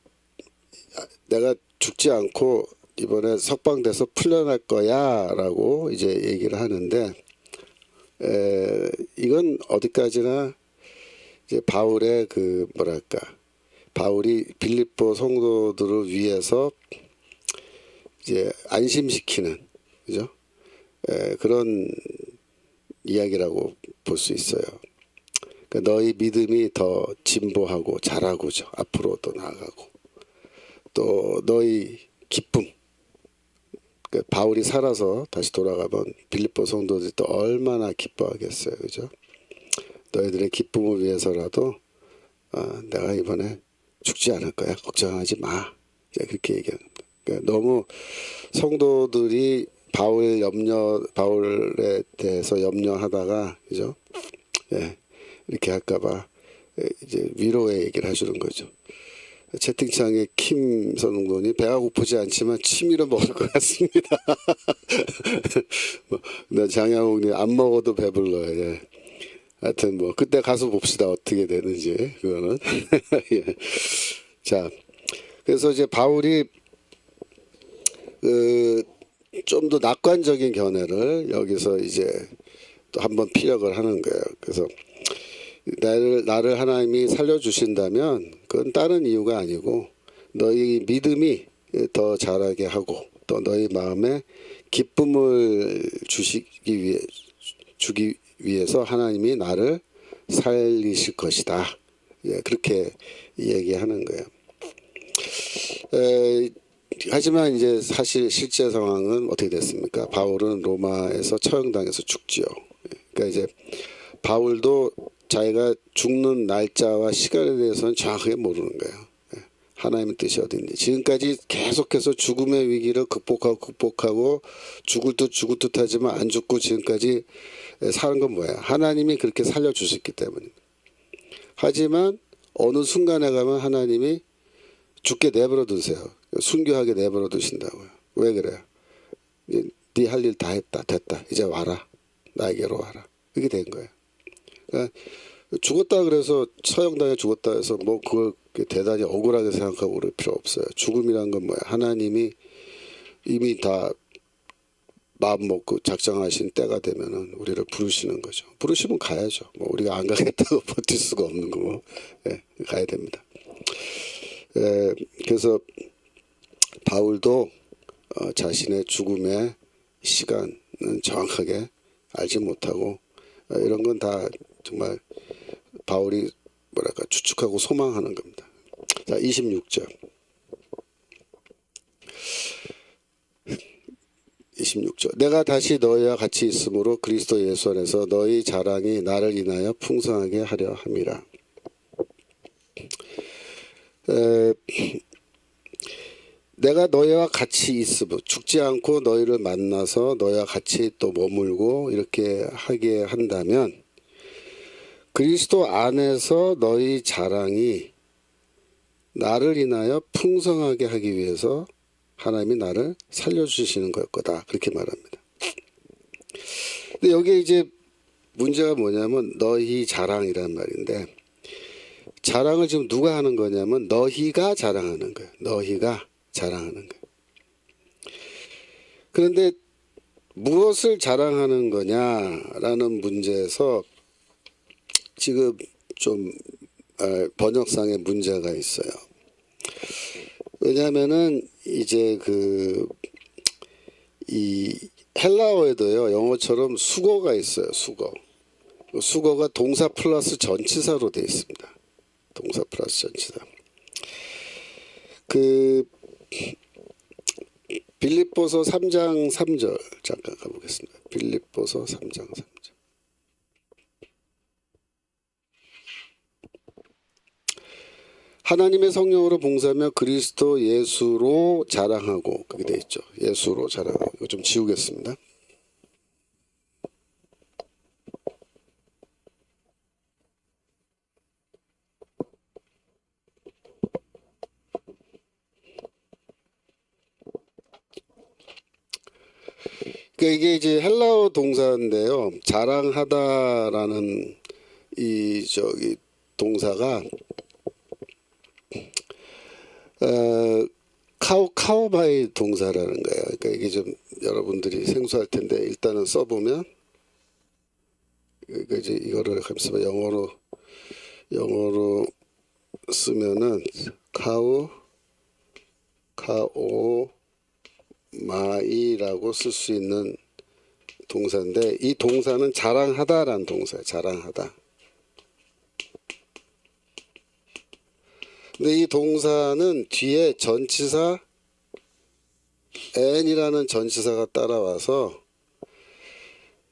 내가 죽지 않고 이번에 석방돼서 풀려날 거야라고 이제 얘기를 하는데 이건 어디까지나 이제 바울의 그 뭐랄까 바울이 빌립보 성도들을 위해서 이제 안심시키는 그죠? 그런 이야기라고 볼 수 있어요. 그러니까 너희 믿음이 더 진보하고 자라고죠. 앞으로 또 나아가고 또 너희 기쁨. 그러니까 바울이 살아서 다시 돌아가면 빌립보 성도들이 또 얼마나 기뻐하겠어요, 그죠? 너희들의 기쁨을 위해서라도 내가 이번에 죽지 않을 거야. 걱정하지 마. 그렇게 얘기합니다. 그러니까 너무 성도들이 바울에 대해서 염려하다가 그죠? 이렇게 할까봐 이제 위로의 얘기를 해주는 거죠. 채팅창에 킴 선웅돈이 배가 고프지 않지만 취미로 먹을 것 같습니다. 뭐, 장양홍님 안 먹어도 배불러요. 예. 하여튼 뭐 그때 가서 봅시다 어떻게 되는지 그거는. 예. 자, 그래서 이제 바울이 좀 더 낙관적인 견해를 여기서 이제 또 한번 피력을 하는 거예요. 그래서 나를 하나님이 살려주신다면 그건 다른 이유가 아니고 너희 믿음이 더 자라게 하고 또 너희 마음에 기쁨을 주기 위해서 하나님이 나를 살리실 것이다. 예, 그렇게 얘기하는 거예요. 하지만 이제 사실 실제 상황은 어떻게 됐습니까? 바울은 로마에서 처형당해서 죽지요. 그러니까 이제 바울도 자기가 죽는 날짜와 시간에 대해서는 정확하게 모르는 거예요. 하나님의 뜻이 어딘지. 지금까지 계속해서 죽음의 위기를 극복하고 죽을 듯 하지만 안 죽고 지금까지 사는 건 뭐예요? 하나님이 그렇게 살려주셨기 때문입니다. 하지만 어느 순간에 가면 하나님이 죽게 내버려 두세요. 순교하게 내버려 두신다고요. 왜 그래요? 네 할 일 다 했다. 됐다. 이제 와라. 나에게로 와라. 그게 된 거예요. 그러니까 죽었다 그래서 처형당해 죽었다 해서 뭐 그걸 대단히 억울하게 생각하고 그럴 필요 없어요. 죽음이란 건 뭐야? 하나님이 이미 다 마음 먹고 작정하신 때가 되면은 우리를 부르시는 거죠. 부르시면 가야죠. 뭐 우리가 안 가겠다고 버틸 수가 없는 거고, 예, 가야 됩니다. 그래서 바울도 자신의 죽음의 시간은 정확하게 알지 못하고 이런 건 다 정말 바울이 뭐랄까 추측하고 소망하는 겁니다. 자, 26절. 26절. 내가 다시 너희와 같이 있으므로 그리스도 예수 안에서 너희 자랑이 나를 인하여 풍성하게 하려 함이라. 내가 너희와 같이 있으므로 죽지 않고 너희를 만나서 너희와 같이 또 머물고 이렇게 하게 한다면 그리스도 안에서 너희 자랑이 나를 인하여 풍성하게 하기 위해서 하나님이 나를 살려주시는 걸 거다. 그렇게 말합니다. 근데 여기에 이제 문제가 뭐냐면 너희 자랑이란 말인데 자랑을 지금 누가 하는 거냐면 너희가 자랑하는 거예요. 너희가 자랑하는 거예요. 그런데 무엇을 자랑하는 거냐라는 문제에서 지금 좀 번역상의 문제가 있어요. 왜냐하면은 이제 이 헬라어에도요 영어처럼 수거가 있어요. 수거가 동사 플러스 전치사로 되어 있습니다. 동사 플러스 전치사. 빌립보서 3장 3절 잠깐 가보겠습니다. 빌립보서 3장 3절. 하나님의 성령으로 봉사하며 그리스도 예수로 자랑하고 그게 돼 있죠. 예수로 자랑하고. 이거 좀 지우겠습니다. 그러니까 이게 이제 헬라어 동사인데요. 자랑하다라는 이 동사가 카오바이 동사라는 거예요. 그러니까 이게 좀 여러분들이 생소할 텐데 일단은 써보면 그러니까 이제 이거를 잠시만 영어로 쓰면은 카오마이라고 쓸 수 있는 동사인데 이 동사는 자랑하다라는 동사예요. 자랑하다. 근데 이 동사는 뒤에 전치사 n이라는 전치사가 따라와서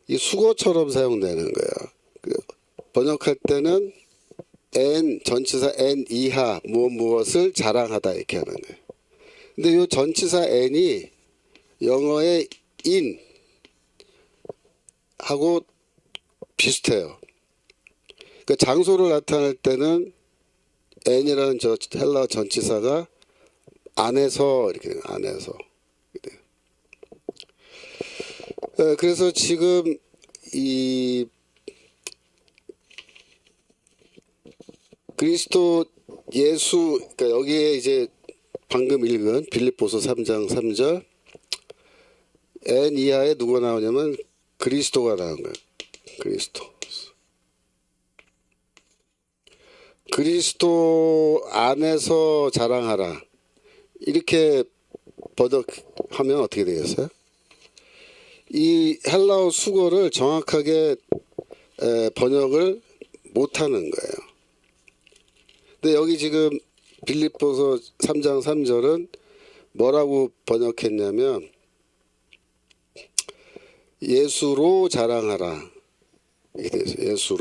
이 수거처럼 사용되는 거예요. 번역할 때는 n 전치사 n 이하 무엇을 자랑하다 이렇게 하는 거예요. 근데 이 전치사 n이 영어의 in 하고 비슷해요. 그러니까 장소를 나타낼 때는 n이라는 저 헬라어 전치사가 안에서 이렇게 돼요. 안에서. 그래서 지금 이 그리스도 예수 그러니까 여기에 이제 방금 읽은 빌립보서 3장 3절 n 이하에 누가 나오냐면 그리스도가 나온 거예요. 그리스도 안에서 자랑하라. 이렇게 번역하면 어떻게 되겠어요? 이 헬라어 수거를 정확하게 번역을 못하는 거예요. 근데 여기 지금 빌립보서 3장 3절은 뭐라고 번역했냐면 예수로 자랑하라. 이게 돼서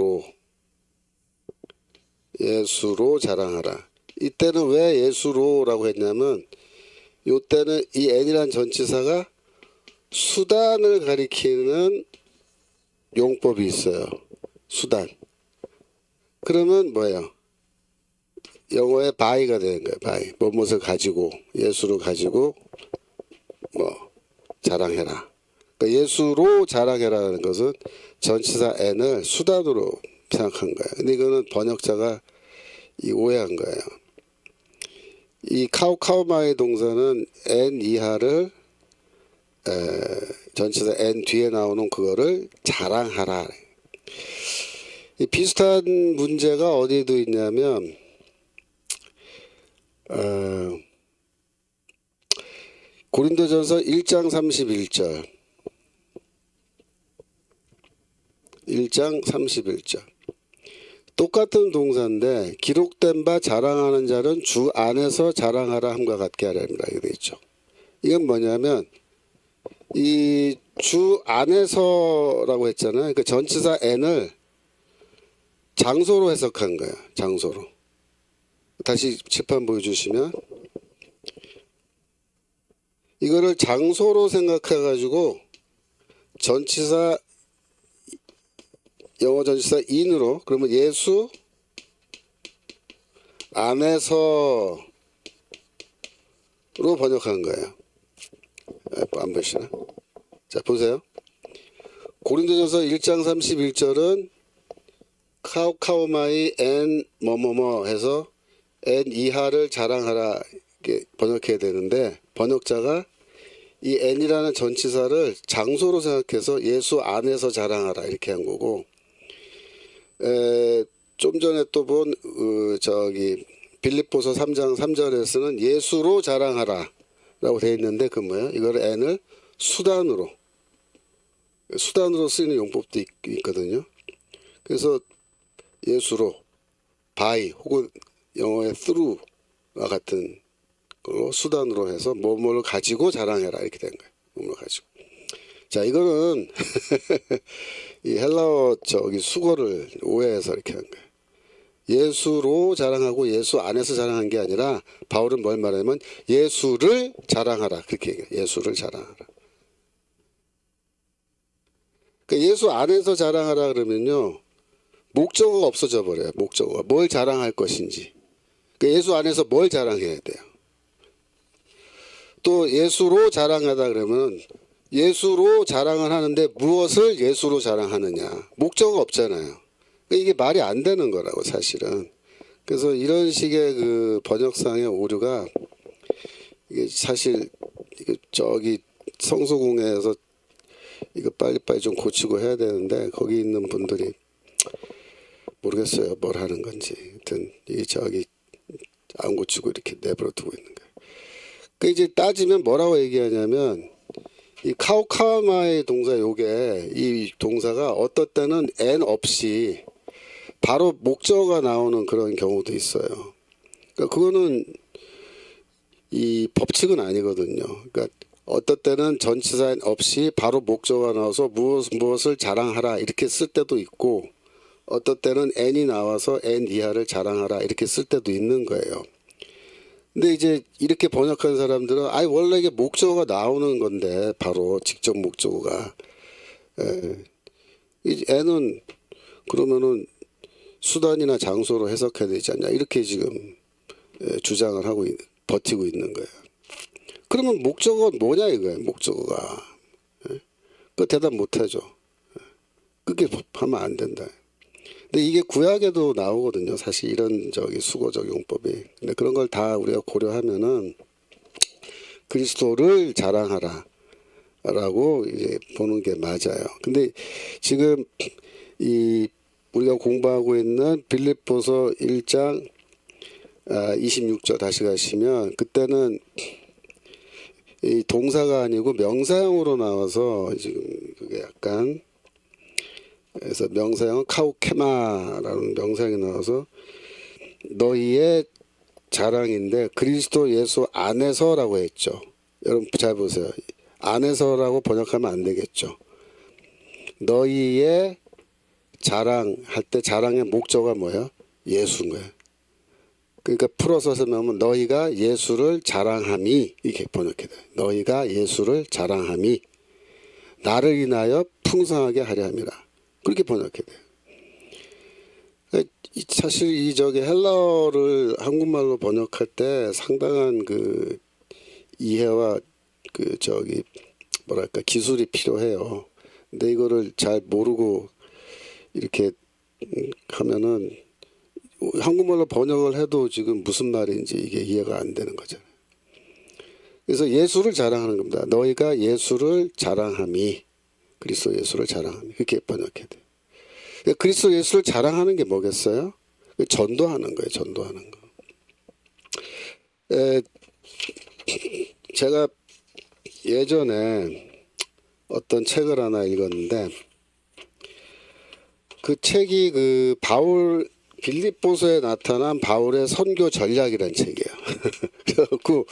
예수로 자랑하라. 이때는 왜 예수로라고 했냐면 이때는 이 n이라는 전치사가 수단을 가리키는 용법이 있어요. 수단. 그러면 뭐예요? 영어의 by가 되는 거예요. by. 무엇을 가지고 예수를 가지고 뭐 자랑해라. 그러니까 예수로 자랑해라는 것은 전치사 n을 수단으로 생각한 거예요. 근데 이거는 번역자가 오해한 거예요. 이 카오마의 동사는 n 이하를 전치사 n 뒤에 나오는 그거를 자랑하라. 이 비슷한 문제가 어디에도 있냐면 고린도전서 1장 31절 1장 31절 똑같은 동사인데 기록된 바 자랑하는 자는 주 안에서 자랑하라 함과 같게 하려니라 이렇게 되어 있죠. 이건 뭐냐면 이 주 안에서라고 했잖아요. 그 전치사 n을 장소로 해석한 거야. 장소로. 다시 칠판 보여주시면 이거를 장소로 생각해 가지고 전치사 영어 전치사 in으로 그러면 예수 안에서로 번역한 거예요. 안 보시나? 자 보세요. 고린도전서 1장 31절은 카오카오마이 엔 뭐뭐뭐 해서 엔 이하를 자랑하라 이렇게 번역해야 되는데 번역자가 이 n이라는 전치사를 장소로 생각해서 예수 안에서 자랑하라 이렇게 한 거고 좀 전에 또 본 저기 빌립보서 3장 3절에서는 예수로 자랑하라 라고 되어 있는데 그 뭐예요? 이걸 n을 수단으로 쓰이는 용법도 있거든요. 그래서 예수로 by 혹은 영어의 through와 같은 걸로 수단으로 해서 뭐뭐를 가지고 자랑해라 이렇게 된 거예요. 뭐뭐를 가지고. 자 이거는 이 헬라어 저기 수거를 오해해서 이렇게 한 거예요. 예수로 자랑하고 예수 안에서 자랑한 게 아니라 바울은 뭘 말하냐면 예수를 자랑하라 그렇게 얘기해요. 예수를 자랑하라. 그러니까 예수 안에서 자랑하라 그러면요 목적어가 없어져 버려요. 목적어가 뭘 자랑할 것인지. 그러니까 예수 안에서 뭘 자랑해야 돼요. 또 예수로 자랑하다 그러면 예수로 자랑을 하는데 무엇을 예수로 자랑하느냐 목적어가 없잖아요. 그러니까 이게 말이 안 되는 거라고 사실은. 그래서 이런 식의 그 번역상의 오류가 이게 사실 이게 저기 성수공회에서 이거 빨리빨리 좀 고치고 해야 되는데 거기 있는 분들이 모르겠어요. 뭘 하는 건지. 하여튼 이 저기 안 고치고 이렇게 내버려 두고 있는 거예요. 그 이제 따지면 뭐라고 얘기하냐면 이 카오카마의 동사 요게 이 동사가 어떨 때는 n 없이 바로 목적어가 나오는 그런 경우도 있어요. 그러니까 그거는 이 법칙은 아니거든요. 그러니까 어떨 때는 전치사 없이 바로 목적어가 나와서 무엇을 자랑하라 이렇게 쓸 때도 있고 어떨 때는 n이 나와서 n 이하를 자랑하라 이렇게 쓸 때도 있는 거예요. 근데 이제 이렇게 번역한 사람들은 원래 이게 목적어가 나오는 건데 바로 직접 목적어가 이 n은 그러면은 수단이나 장소로 해석해야 되지 않냐 이렇게 지금 주장을 하고 버티고 있는 거예요. 그러면 목적어가 뭐냐 이거예요. 목적어가. 그 대답 못하죠. 그게 하면 안 된다. 근데 이게 구약에도 나오거든요. 사실 이런 저기 수거적 용법이. 근데 그런 걸 다 우리가 고려하면은 그리스도를 자랑하라라고 이제 보는 게 맞아요. 근데 지금 이 우리가 공부하고 있는 빌립보서 1장 26절 다시 가시면 그때는 이 동사가 아니고 명사형으로 나와서 지금 그게 약간 그래서 명사형은 카우케마라는 명사형이 나와서 너희의 자랑인데 그리스도 예수 안에서라고 했죠. 여러분 잘 보세요. 안에서라고 번역하면 안 되겠죠. 너희의 자랑할 때 자랑의 목적어가 뭐예요? 예수인 거예요. 그러니까 풀어서 설명하면 너희가 예수를 자랑함이 이렇게 번역해야 돼요. 너희가 예수를 자랑함이 나를 인하여 풍성하게 하려 함이라. 그렇게 번역해야 돼요. 사실 이 저기 헬라어를 한국말로 번역할 때 상당한 그 이해와 그 저기 뭐랄까 기술이 필요해요. 근데 이거를 잘 모르고 이렇게 하면은 한국말로 번역을 해도 지금 무슨 말인지 이게 이해가 안 되는 거잖아요. 그래서 예수를 자랑하는 겁니다. 너희가 예수를 자랑함이, 그리스도 예수를 자랑함이, 그렇게 번역해야 돼요. 그리스도 예수를 자랑하는 게 뭐겠어요? 전도하는 거예요. 전도하는 거. 제가 예전에 어떤 책을 하나 읽었는데, 그 책이 그 바울, 빌립보서에 나타난 바울의 선교 전략이라는 책이에요. 그래갖고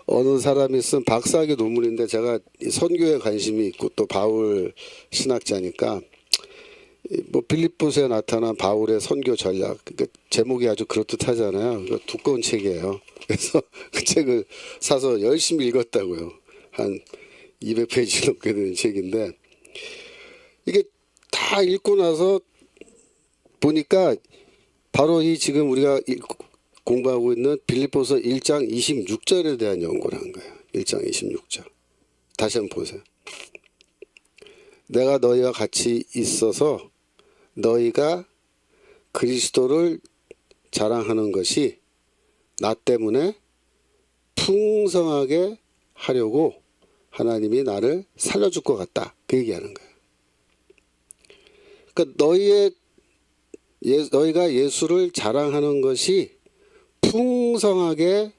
어느 사람이 쓴 박사학위 논문인데, 제가 선교에 관심이 있고 또 바울 신학자니까 뭐 빌립보서에 나타난 바울의 선교 전략, 그러니까 제목이 아주 그럴듯하잖아요. 두꺼운 책이에요. 그래서 그 책을 사서 열심히 읽었다고요. 한 200페이지 넘게 되는 책인데, 이게 다 읽고 나서 보니까 바로 이 지금 우리가 공부하고 있는 빌립보서 1장 26절에 대한 연구를 한 거예요. 1장 26절. 다시 한번 보세요. 내가 너희와 같이 있어서 너희가 그리스도를 자랑하는 것이 나 때문에 풍성하게 하려고 하나님이 나를 살려줄 것 같다. 그 얘기하는 거예요. 그러니까 너희가 예수를 자랑하는 것이 풍성하게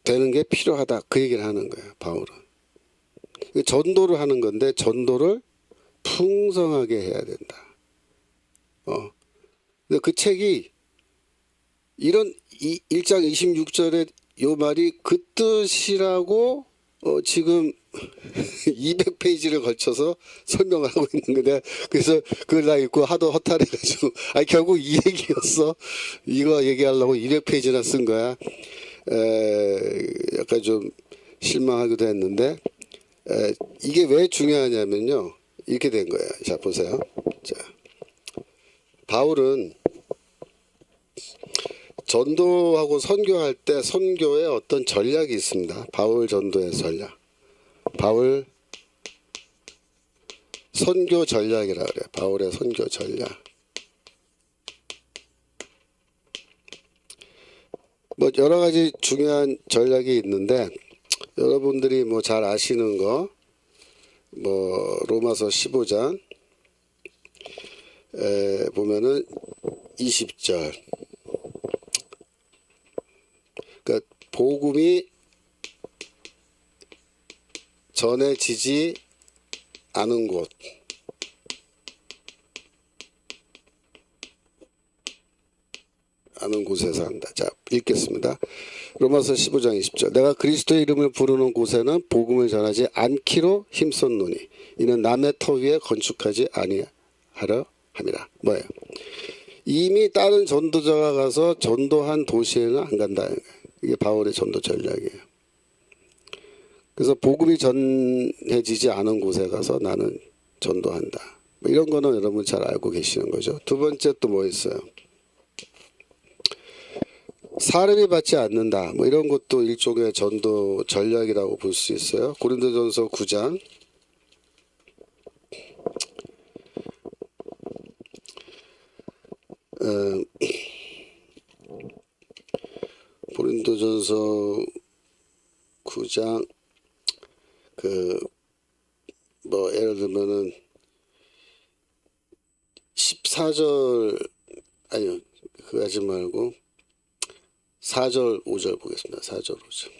되는 게 필요하다. 그 얘기를 하는 거예요. 바울은. 전도를 하는 건데 전도를 풍성하게 해야 된다. 근데 그 책이 이런 1장 26절에 요 말이 그 뜻이라고 지금 200페이지를 걸쳐서 설명하고 있는 거야. 그래서 그걸 나 읽고 하도 허탈해가지고, 결국 이 얘기였어. 이거 얘기하려고 200페이지나 쓴 거야. 약간 좀 실망하기도 했는데, 이게 왜 중요하냐면요. 이렇게 된 거예요. 자, 보세요. 자, 바울은 전도하고 선교할 때 선교에 어떤 전략이 있습니다. 바울 전도의 전략. 바울 선교 전략이라 그래요. 바울의 선교 전략. 뭐 여러 가지 중요한 전략이 있는데, 여러분들이 뭐 잘 아시는 거, 뭐 로마서 15장 보면은 20절. 그러니까 복음이 전해지지 않은 곳, 아는 곳에서 한다. 자, 읽겠습니다. 로마서 15장 20절. 내가 그리스도의 이름을 부르는 곳에는 복음을 전하지 않기로 힘썼노니 이는 남의 터 위에 건축하지 아니하려 함이라. 뭐예요? 이미 다른 전도자가 가서 전도한 도시에는 안 간다. 이게 바울의 전도 전략이에요. 그래서 복음이 전해지지 않은 곳에 가서 나는 전도한다. 뭐 이런 거는 여러분 잘 알고 계시는 거죠. 두 번째 또 뭐 있어요? 사람이 받지 않는다. 뭐 이런 것도 일종의 전도 전략이라고 볼 수 있어요. 고린도전서 9장 고린도전서 9장 뭐 예를 들면은 14절 아니요 그거 하지 말고 4절 5절 보겠습니다. 4절 5절.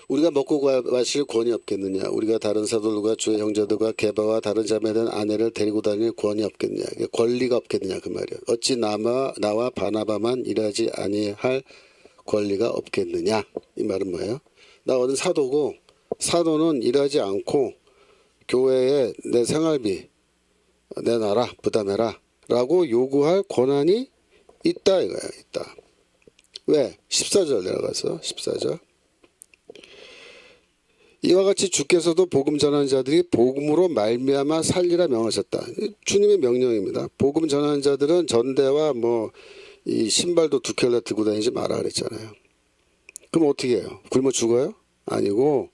우리가 먹고 마실 권이 없겠느냐? 우리가 다른 사도들과 주의 형제들과 게바와 다른 자매된 아내를 데리고 다닐 권이 없겠느냐? 권리가 없겠느냐 그 말이에요. 어찌 나와 바나바만 일하지 아니할 권리가 없겠느냐? 이 말은 뭐예요? 나 어느 사도고 사도는 일하지 않고 교회에 내 생활비 내놔라 부담해라 라고 요구할 권한이 있다 이거야. 있다. 왜? 14절 내려가서 14절. 이와 같이 주께서도 복음 전하는 자들이 복음으로 말미암아 살리라 명하셨다. 주님의 명령입니다. 복음 전하는 자들은 전대와 뭐 이 신발도 두 켤레 들고 다니지 마라 그랬잖아요. 그럼 어떻게 해요? 굶어 죽어요? 아니고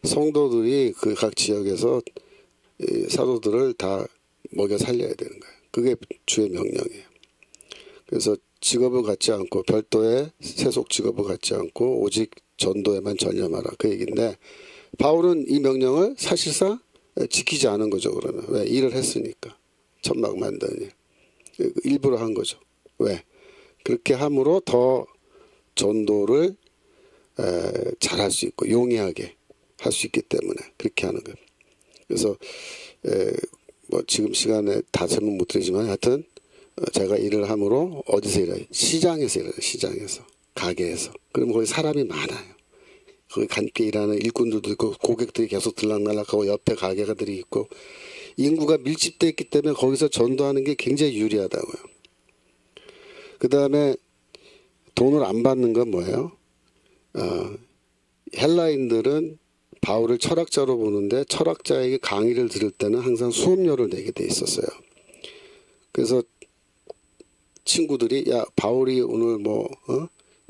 성도들이 그 각 지역에서 이 사도들을 다 먹여 살려야 되는 거예요. 그게 주의 명령이에요. 그래서 직업을 갖지 않고 별도의 세속 직업을 갖지 않고 오직 전도에만 전념하라 그 얘기인데 바울은 이 명령을 사실상 지키지 않은 거죠. 그러면 왜? 일을 했으니까 천막 만드니 일부러 한 거죠. 왜? 그렇게 함으로 더 전도를 잘할 수 있고 용이하게 할 수 있기 때문에 그렇게 하는 거예요. 그래서 뭐 지금 시간에 다 설명 못 드리지만 하여튼 제가 일을 함으로 어디서 일해요? 시장에서 일해요. 시장에서 가게에서. 그러면 거기 사람이 많아요. 거기 함께 일하는 일꾼들도 있고 고객들이 계속 들락날락하고 옆에 가게가들이 있고 인구가 밀집되어 있기 때문에 거기서 전도하는 게 굉장히 유리하다고요. 그 다음에 돈을 안 받는 건 뭐예요? 헬라인들은 바울을 철학자로 보는데 철학자에게 강의를 들을 때는 항상 수업료를 내게 돼 있었어요. 그래서 친구들이 야 바울이 오늘 뭐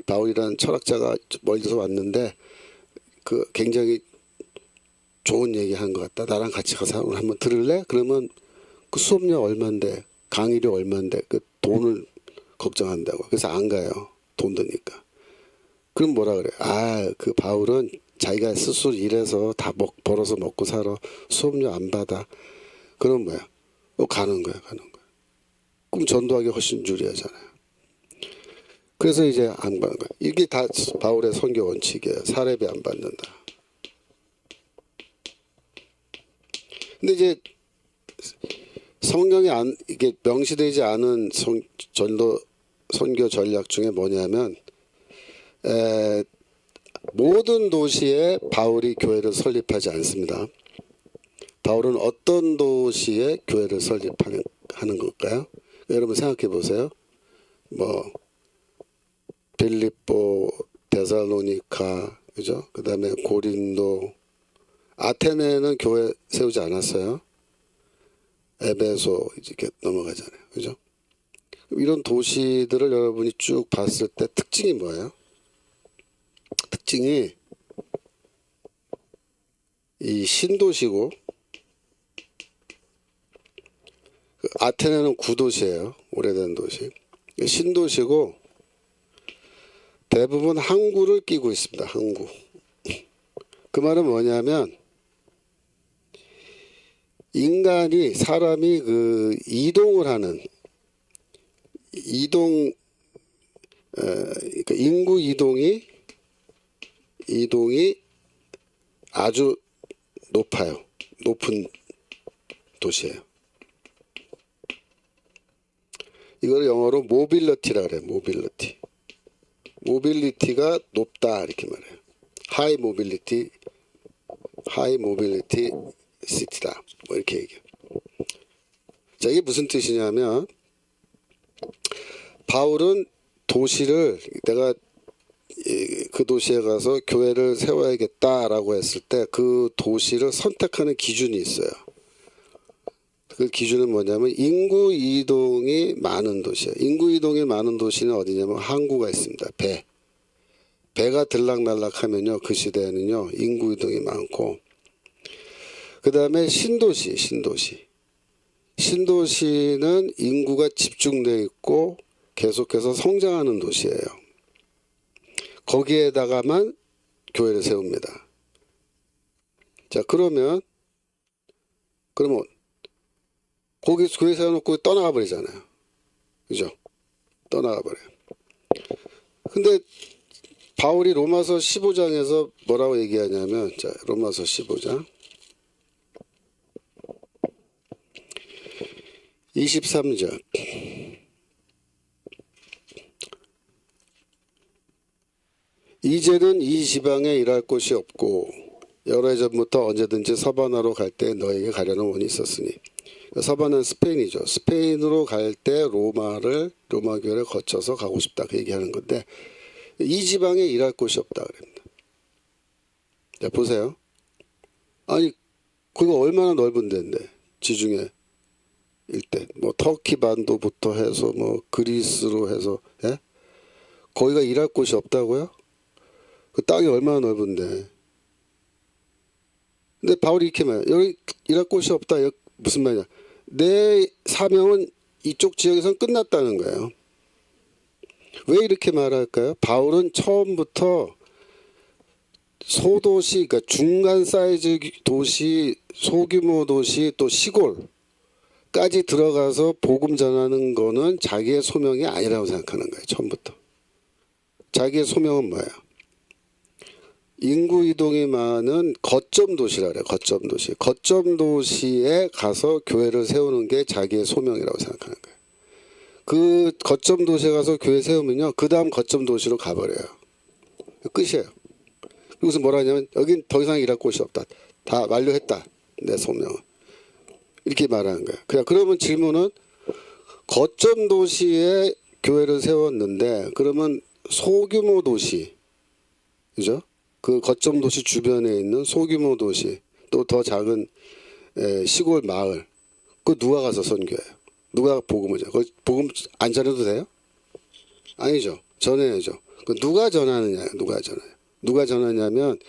바울이라는 철학자가 멀리서 왔는데 그 굉장히 좋은 얘기 한 것 같다. 나랑 같이 가서 오늘 한번 들을래? 그러면 그 수업료 얼마인데 강의료 얼마인데 그 돈을 걱정한다고. 그래서 안 가요. 돈 드니까. 그럼 뭐라 그래? 그 바울은 자기가 스스로 일해서 다 벌어서 먹고 살아. 수업료 안 받아. 그럼 뭐야? 가는 거야. 그럼 전도하기 훨씬 유리하잖아요. 그래서 이제 안 받는 거야. 이게 다 바울의 선교 원칙이에요. 사례비 안 받는다. 근데 이제 성경에 이게 명시되지 않은 선교 전략 중에 뭐냐면 모든 도시에 바울이 교회를 설립하지 않습니다. 바울은 어떤 도시에 교회를 설립하는 걸까요? 여러분 생각해 보세요. 뭐 빌립보, 데살로니카, 그죠? 그 다음에 고린도, 아테네는 교회 세우지 않았어요. 에베소 이렇게 넘어가잖아요, 그죠? 이런 도시들을 여러분이 쭉 봤을 때 특징이 뭐예요? 특징이 이 신도시고 아테네는 구도시예요. 오래된 도시. 신도시고 대부분 항구를 끼고 있습니다. 항구. 그 말은 뭐냐면 사람이 그 이동을 하는 그러니까 인구 이동이 아주 높은 도시예요. 이걸 영어로 모빌리티라 그래요. 모빌리티가 높다 이렇게 말해요. 하이 모빌리티 시티다 뭐 이렇게 얘기해요. 자, 이게 무슨 뜻이냐면 바울은 도시를 내가 그 도시에 가서 교회를 세워야겠다라고 했을 때 그 도시를 선택하는 기준이 있어요. 그 기준은 뭐냐면 인구 이동이 많은 도시예요. 인구 이동이 많은 도시는 어디냐면 항구가 있습니다. 배가 들락날락하면요, 그 시대에는요 인구 이동이 많고, 그 다음에 신도시는 인구가 집중되어 있고 계속해서 성장하는 도시예요. 거기에다가만 교회를 세웁니다. 자, 그러면 거기 교회 세워놓고 떠나가 버리잖아요. 그죠? 떠나가 버려요. 근데 바울이 로마서 15장에서 뭐라고 얘기하냐면, 자, 로마서 15장 23절. 이제는 이 지방에 일할 곳이 없고 여러 해 전부터 언제든지 서바나로 갈 때 너에게 가려는 원이 있었으니. 서바나는 스페인이죠. 스페인으로 갈 때 로마 교회를 거쳐서 가고 싶다 그 얘기하는 건데, 이 지방에 일할 곳이 없다 그럽니다. 자, 보세요. 아니 그거 얼마나 넓은 데인데, 지중해 일대 뭐 터키 반도부터 해서 뭐 그리스로 해서, 예? 거기가 일할 곳이 없다고요? 그 땅이 얼마나 넓은데. 근데 바울이 이렇게 말해요. 여기 일할 곳이 없다. 무슨 말이냐? 내 사명은 이쪽 지역에서는 끝났다는 거예요. 왜 이렇게 말할까요? 바울은 처음부터 소도시, 그러니까 중간 사이즈 도시, 소규모 도시, 또 시골까지 들어가서 복음 전하는 거는 자기의 소명이 아니라고 생각하는 거예요. 처음부터. 자기의 소명은 뭐예요? 인구 이동이 많은 거점 도시라 그래요. 거점 도시. 거점 도시에 가서 교회를 세우는 게 자기의 소명이라고 생각하는 거예요. 그 거점 도시에 가서 교회 세우면요, 그 다음 거점 도시로 가버려요. 끝이에요. 그래서 뭐라 하냐면, 여긴 더 이상 일할 곳이 없다. 다 완료했다. 내 소명은. 이렇게 말하는 거예요. 그러면 질문은, 거점 도시에 교회를 세웠는데, 그러면 소규모 도시, 그죠? 그 거점 도시 주변에 있는 소규모 도시, 또 더 작은 시골 마을, 그 누가 가서 선교해요? 누가 복음을 전해요? 복음 안 전해도 돼요? 아니죠. 전해야죠. 누가 전하느냐? 누가 전하냐면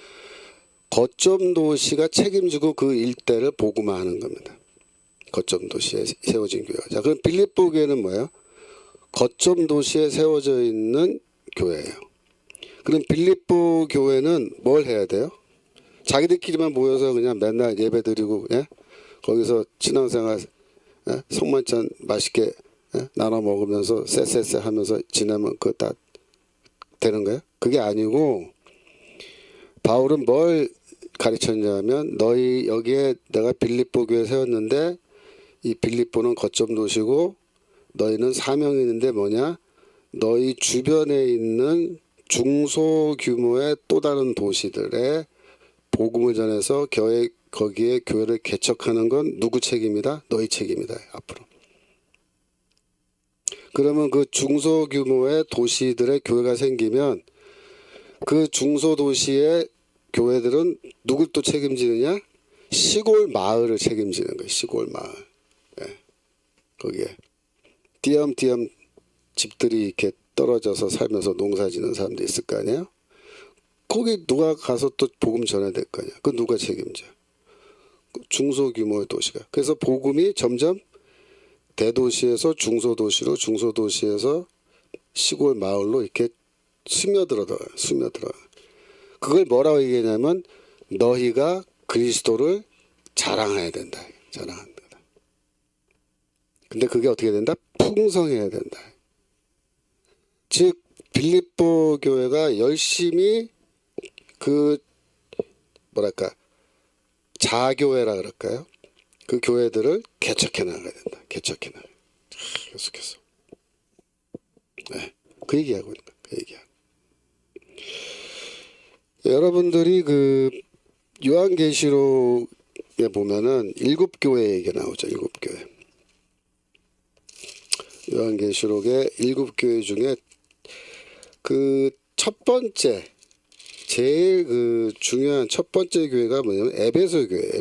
거점 도시가 책임지고 그 일대를 복음화하는 겁니다. 거점 도시에 세워진 교회가. 자, 그럼 빌립보 교회는 뭐예요? 거점 도시에 세워져 있는 교회예요. 그럼 빌립보 교회는 뭘 해야 돼요? 자기들끼리만 모여서 그냥 맨날 예배 드리고, 예? 거기서 신앙생활, 예? 성만찬 맛있게, 예? 나눠 먹으면서 쎄쎄쎄 하면서 지내면 그거 다 되는 거예요? 그게 아니고, 바울은 뭘 가르쳤냐면, 너희 여기에 내가 빌립보 교회 세웠는데, 이 빌립보는 거점 도시고, 너희는 사명이 있는데 뭐냐? 너희 주변에 있는 중소규모의 또 다른 도시들에 복음을 전해서 거기에 교회를 개척하는 건 누구 책임이다? 너희 책임이다. 앞으로. 그러면 그 중소규모의 도시들의 교회가 생기면 그 중소도시의 교회들은 누굴 또 책임지느냐? 시골 마을을 책임지는 거예요. 시골 마을. 예. 거기에 띄엄띄엄 집들이 이렇게 떨어져서 살면서 농사 짓는 사람도 있을 거 아니에요? 거기 누가 가서 또 복음 전해야 될 거 아니야? 그 누가 책임져? 중소규모의 도시가. 그래서 복음이 점점 대도시에서 중소도시로, 중소도시에서 시골 마을로 이렇게 스며들어요. 그걸 뭐라고 얘기하냐면 너희가 그리스도를 자랑해야 된다. 자랑한다. 근데 그게 어떻게 된다? 풍성해야 된다. 즉 빌립보 교회가 열심히 그 뭐랄까 자교회라 그럴까요? 그 교회들을 개척해 나가야 된다. 개척해 나가. 계속해서. 네, 그 얘기하고 있는 거야. 그 얘기하고. 여러분들이 그 요한계시록에 보면은 7교회 얘기가 나오죠. 7교회. 요한계시록의 7교회 중에 그 첫 번째 제일 그 중요한 첫 번째 교회가 뭐냐면 에베소 교회.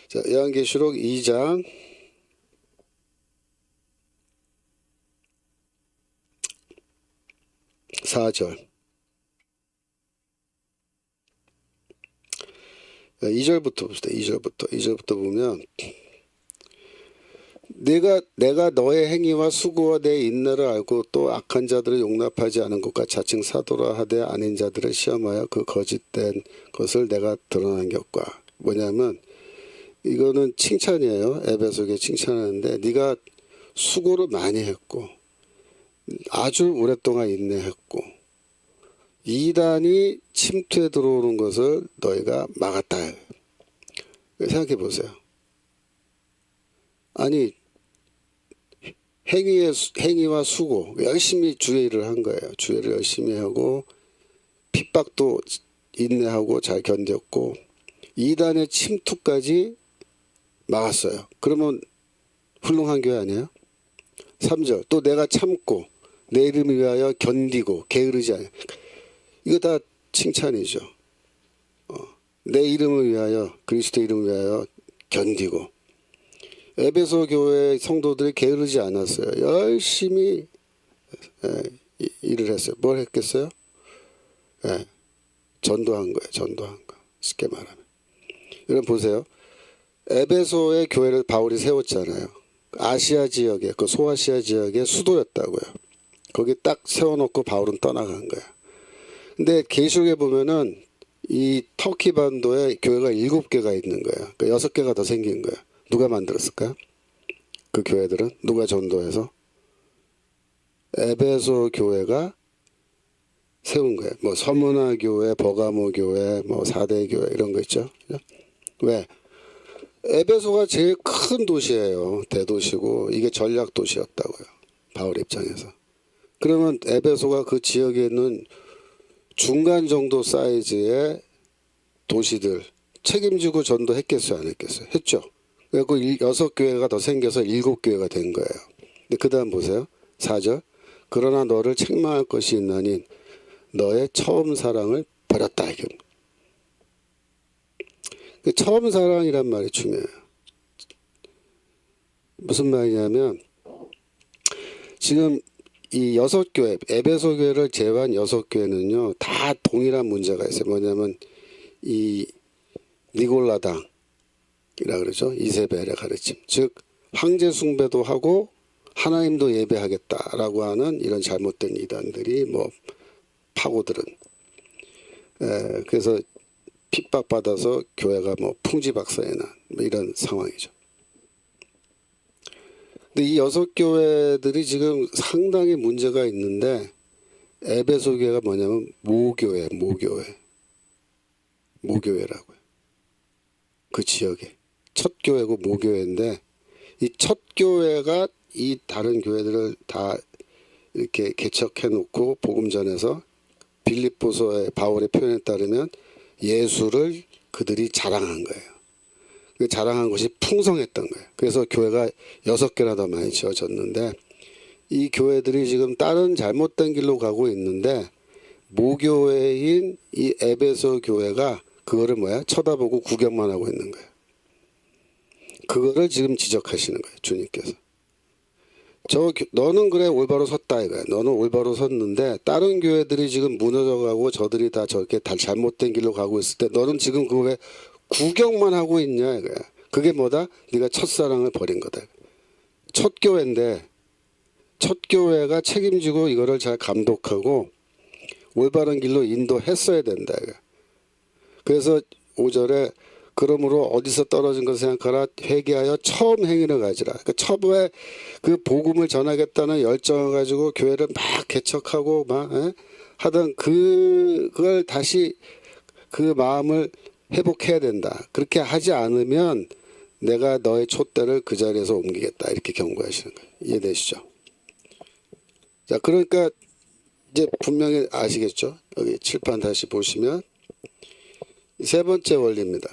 자, 요한계시록 2장 4절. 2절부터 봅시다. 2절부터 보면 내가 너의 행위와 수고와 내 인내를 알고 또 악한 자들을 용납하지 않은 것과 자칭 사도라 하되 아닌 자들을 시험하여 그 거짓된 것을 내가 드러난 것과 뭐냐면 이거는 칭찬이에요. 에베소에 칭찬하는데 네가 수고를 많이 했고 아주 오랫동안 인내했고 이단이 침투해 들어오는 것을 너희가 막았다. 생각해 보세요. 아니 행위와 수고 열심히 주의 일을 한 거예요. 주의를 열심히 하고 핍박도 인내하고 잘 견뎠고 이단의 침투까지 막았어요. 그러면 훌륭한 교회 아니에요? 3절 또 내가 참고 내 이름을 위하여 견디고 게으르지 않아요. 이거 다 칭찬이죠. 내 이름을 위하여 그리스도 이름을 위하여 견디고 에베소 교회 성도들이 게으르지 않았어요. 열심히 일을 했어요. 뭘 했겠어요? 전도한 거예요. 전도한 거. 쉽게 말하면. 여러분 보세요. 에베소의 교회를 바울이 세웠잖아요. 아시아 지역의 그 소아시아 지역의 수도였다고요. 거기 딱 세워놓고 바울은 떠나간 거야. 근데 계시록에 보면은 이 터키 반도에 교회가 7개가 있는 거야. 그러니까 6개가 더 생긴 거야. 누가 만들었을까? 그 교회들은 누가 전도해서? 에베소 교회가 세운 거예요. 뭐 서문화 교회, 버가모 교회, 뭐 사대 교회 이런 거 있죠. 왜? 에베소가 제일 큰 도시예요. 대도시고 이게 전략 도시였다고요. 바울 입장에서. 그러면 에베소가 그 지역에 있는 중간 정도 사이즈의 도시들 책임지고 전도했겠어요, 안 했겠어요? 했죠. 그래서 6교회가 더 생겨서 7교회가 된 거예요. 근데 그 다음 보세요. 4절. 그러나 너를 책망할 것이 있나니 너의 처음 사랑을 버렸다. 이게. 그 처음 사랑이란 말이 중요해요. 무슨 말이냐면 지금 이 6교회, 에베소 교회를 제외한 6교회는요, 다 동일한 문제가 있어요. 뭐냐면 이 니골라당이라 그러죠. 이세벨의 가르침. 즉 황제 숭배도 하고 하나님도 예배하겠다라고 하는 이런 잘못된 이단들이 뭐 파고들은. 그래서 핍박받아서 교회가 뭐 풍지박산에 난 뭐 이런 상황이죠. 근데 이 6교회들이 지금 상당히 문제가 있는데 에베소 교회가 뭐냐면 모교회라고요. 그 지역에 첫 교회고 모교회인데 이 첫 교회가 이 다른 교회들을 다 이렇게 개척해 놓고 복음 전해서 빌립보서의 바울의 표현에 따르면 예수를 그들이 자랑한 거예요. 그 자랑한 것이 풍성했던 거예요. 그래서 교회가 6개나 더 많이 지어졌는데 이 교회들이 지금 다른 잘못된 길로 가고 있는데 모교회인 이 에베소 교회가 그거를 쳐다보고 구경만 하고 있는 거예요. 그거를 지금 지적하시는 거예요. 주님께서. 너는 그래 올바로 섰다 이거야. 너는 올바로 섰는데 다른 교회들이 지금 무너져가고 저들이 다 저렇게 다 잘못된 길로 가고 있을 때 너는 지금 그 왜 구경만 하고 있냐 이거야. 그게 뭐다? 네가 첫사랑을 버린 거다. 첫 교회인데 첫 교회가 책임지고 이거를 잘 감독하고 올바른 길로 인도했어야 된다 이거야. 그래서 5절에 그러므로 어디서 떨어진 것을 생각하라 회개하여 처음 행위를 가지라. 그러니까 처음에 그 복음을 전하겠다는 열정을 가지고 교회를 막 개척하고 막 하던 그걸 다시 그 마음을 회복해야 된다. 그렇게 하지 않으면 내가 너의 촛대를 그 자리에서 옮기겠다. 이렇게 경고하시는 거예요. 이해되시죠? 자, 그러니까 이제 분명히 아시겠죠? 여기 칠판 다시 보시면 세 번째 원리입니다.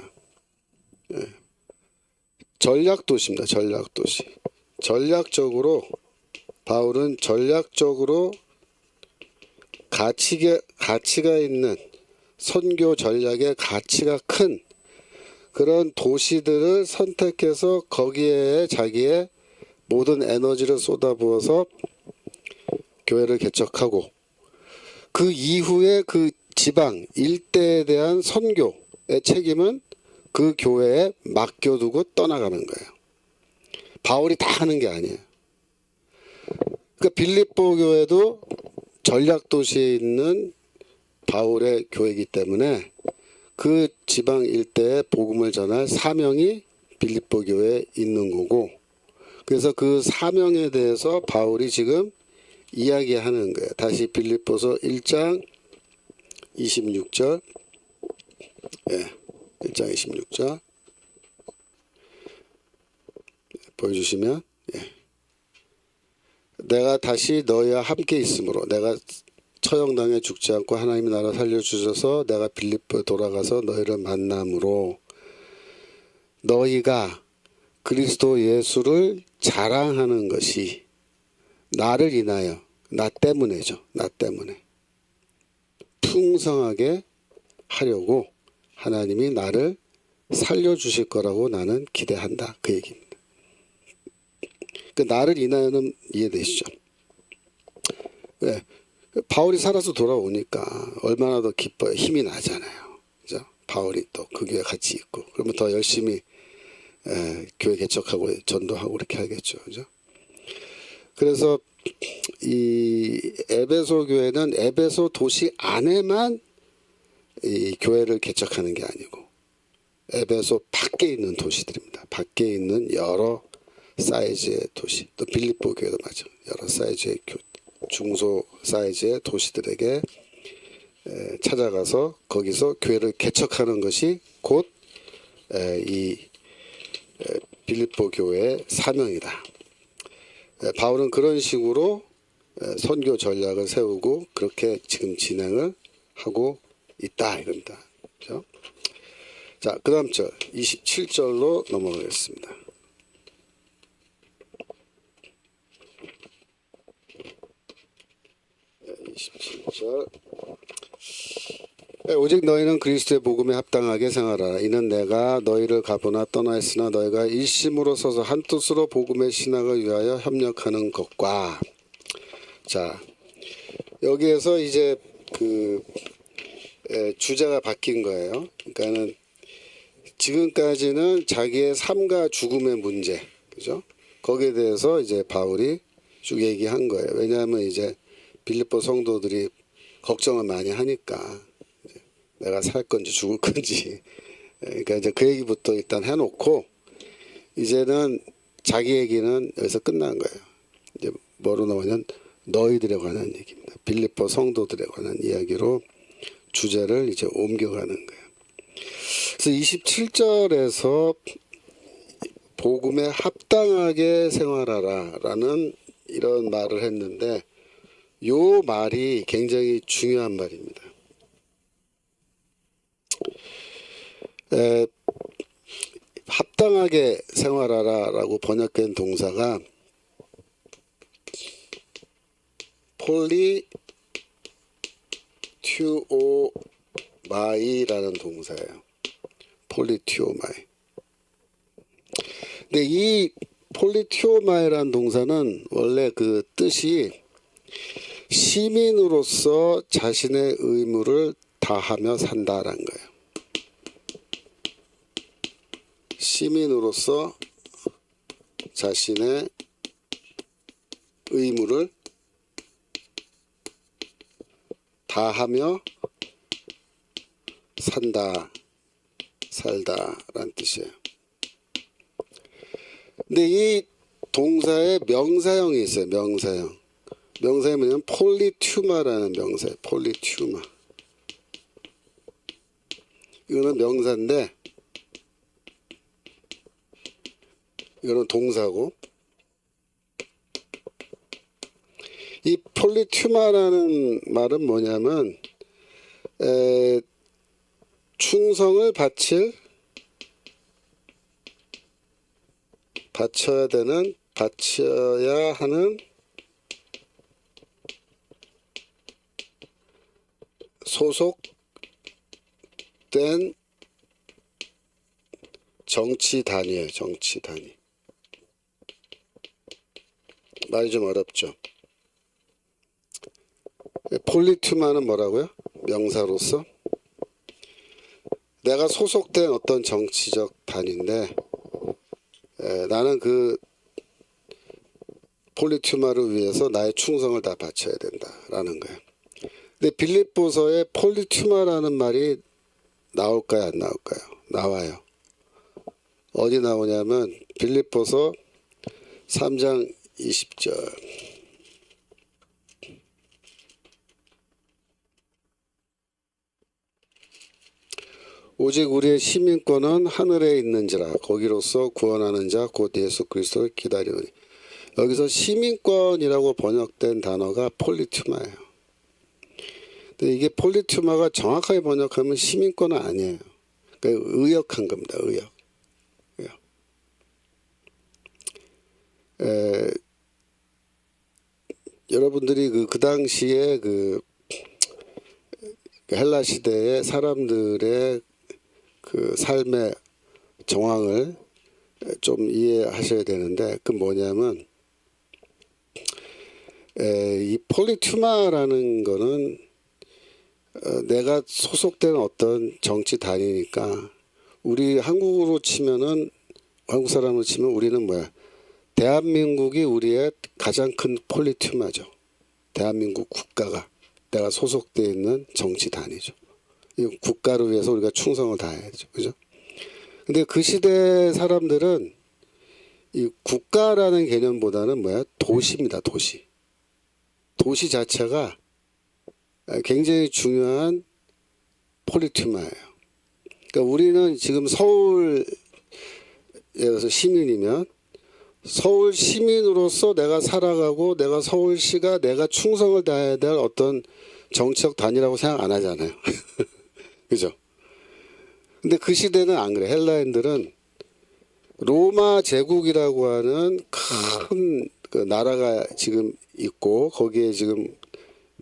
전략도시입니다. 전략도시. 전략적으로 바울은 전략적으로 가치가 있는 선교 전략의 가치가 큰 그런 도시들을 선택해서 거기에 자기의 모든 에너지를 쏟아부어서 교회를 개척하고 그 이후에 그 지방 일대에 대한 선교의 책임은 그 교회에 맡겨두고 떠나가는 거예요. 바울이 다 하는 게 아니에요. 그러니까 빌립보 교회도 전략도시에 있는 바울의 교회이기 때문에 그 지방 일대에 복음을 전할 사명이 빌립보 교회에 있는 거고 그래서 그 사명에 대해서 바울이 지금 이야기하는 거예요. 다시 빌립보서 1장 26절 1장 26절 보여주시면 내가 다시 너희와 함께 있으므로 내가 처형당해 죽지 않고 하나님의 나라 살려주셔서 내가 빌립보에 돌아가서 너희를 만남으로 너희가 그리스도 예수를 자랑하는 것이 나를 인하여 나 때문에죠. 나 때문에 풍성하게 하려고 하나님이 나를 살려주실 거라고 나는 기대한다. 그 얘기입니다. 그 나를 인하여는 이해되시죠? 왜? 바울이 살아서 돌아오니까 얼마나 더 기뻐요. 힘이 나잖아요. 그죠? 바울이 또 그 교회 같이 있고 그러면 더 열심히 교회 개척하고 전도하고 이렇게 하겠죠, 그죠? 그래서 이 에베소 교회는 에베소 도시 안에만 이 교회를 개척하는 게 아니고 에베소 밖에 있는 도시들입니다. 밖에 있는 여러 사이즈의 도시, 또 빌립보 교회도 마찬가지, 여러 사이즈의 중소 사이즈의 도시들에게 찾아가서 거기서 교회를 개척하는 것이 곧 이 빌립보 교회의 사명이다. 바울은 그런 식으로 선교 전략을 세우고 그렇게 지금 진행을 하고 있다 이겁니다. 그렇죠? 자, 그 다음 절 27절로 넘어가겠습니다. 27절. 오직 너희는 그리스도의 복음에 합당하게 생활하라. 이는 내가 너희를 가보나 떠나 있으나 너희가 일심으로 서서 한뜻으로 복음의 신학을 위하여 협력하는 것과. 자, 여기에서 이제 그 주제가 바뀐 거예요. 그러니까는 지금까지는 자기의 삶과 죽음의 문제, 그죠? 거기에 대해서 이제 바울이 쭉 얘기한 거예요. 왜냐하면 이제 빌립보 성도들이 걱정을 많이 하니까 내가 살 건지 죽을 건지, 그러니까 이제 그 얘기부터 일단 해놓고 이제는 자기 얘기는 여기서 끝난 거예요. 이제 뭐로 나오냐면 너희들에 관한 얘기입니다. 빌립보 성도들에 관한 이야기로 주제를 이제 옮겨가는 거예요. 그래서 27절에서 복음에 합당하게 생활하라라는 이런 말을 했는데 요 말이 굉장히 중요한 말입니다. 합당하게 생활하라라고 번역된 동사가 폴리튜오마이라는 동사예요. 폴리튜오마이. 근데 이 폴리튜오마이라는 동사는 원래 그 뜻이 시민으로서 자신의 의무를 다하며 산다라는 거예요. 시민으로서 자신의 의무를 다하며 산다, 살다라는 뜻이에요. 근데 이 동사에 명사형이 있어요. 명사형. 명사형이 뭐냐면 폴리튜마라는 명사예요. 폴리튜마. 이거는 명사인데 이거는 동사고, 이 폴리튜마라는 말은 뭐냐면 충성을 바쳐야 하는 소속된 정치단이에요. 정치단위. 말이 좀 어렵죠. 폴리투마는 뭐라고요? 명사로서 내가 소속된 어떤 정치적 단위인데 나는 그 폴리투마를 위해서 나의 충성을 다 바쳐야 된다라는 거예요. 근데 빌립보서에 폴리투마라는 말이 나올까요? 안 나올까요? 나와요. 어디 나오냐면 빌립보서 3장 20절. 오직 우리의 시민권은 하늘에 있는지라 거기로서 구원하는 자 곧 예수 그리스도를 기다리오니. 여기서 시민권이라고 번역된 단어가 폴리투마예요. 근데 이게 폴리투마가 정확하게 번역하면 시민권은 아니에요. 그러니까 의역한 겁니다. 의역. 여러분들이 그 당시에 그 헬라 시대의 사람들의 그 삶의 정황을 좀 이해하셔야 되는데, 그 뭐냐면 이 폴리투마라는 거는 내가 소속된 어떤 정치 단위니까 우리 한국으로 치면은 한국 사람으로 치면 우리는 뭐야? 대한민국이 우리의 가장 큰 폴리튜마죠. 대한민국 국가가 내가 소속되어 있는 정치단이죠. 이 국가를 위해서 우리가 충성을 다해야죠. 그죠? 근데 그 시대 사람들은 이 국가라는 개념보다는 뭐야? 도시입니다. 도시. 도시 자체가 굉장히 중요한 폴리튜마예요. 그러니까 우리는 지금 서울 예를 들어서 시민이면 서울 시민으로서 내가 살아가고 내가 서울시가 내가 충성을 다해야 될 어떤 정치적 단위라고 생각 안 하잖아요. 그죠? 근데 그 시대는 안 그래. 헬라인들은 로마 제국이라고 하는 큰 그 나라가 지금 있고 거기에 지금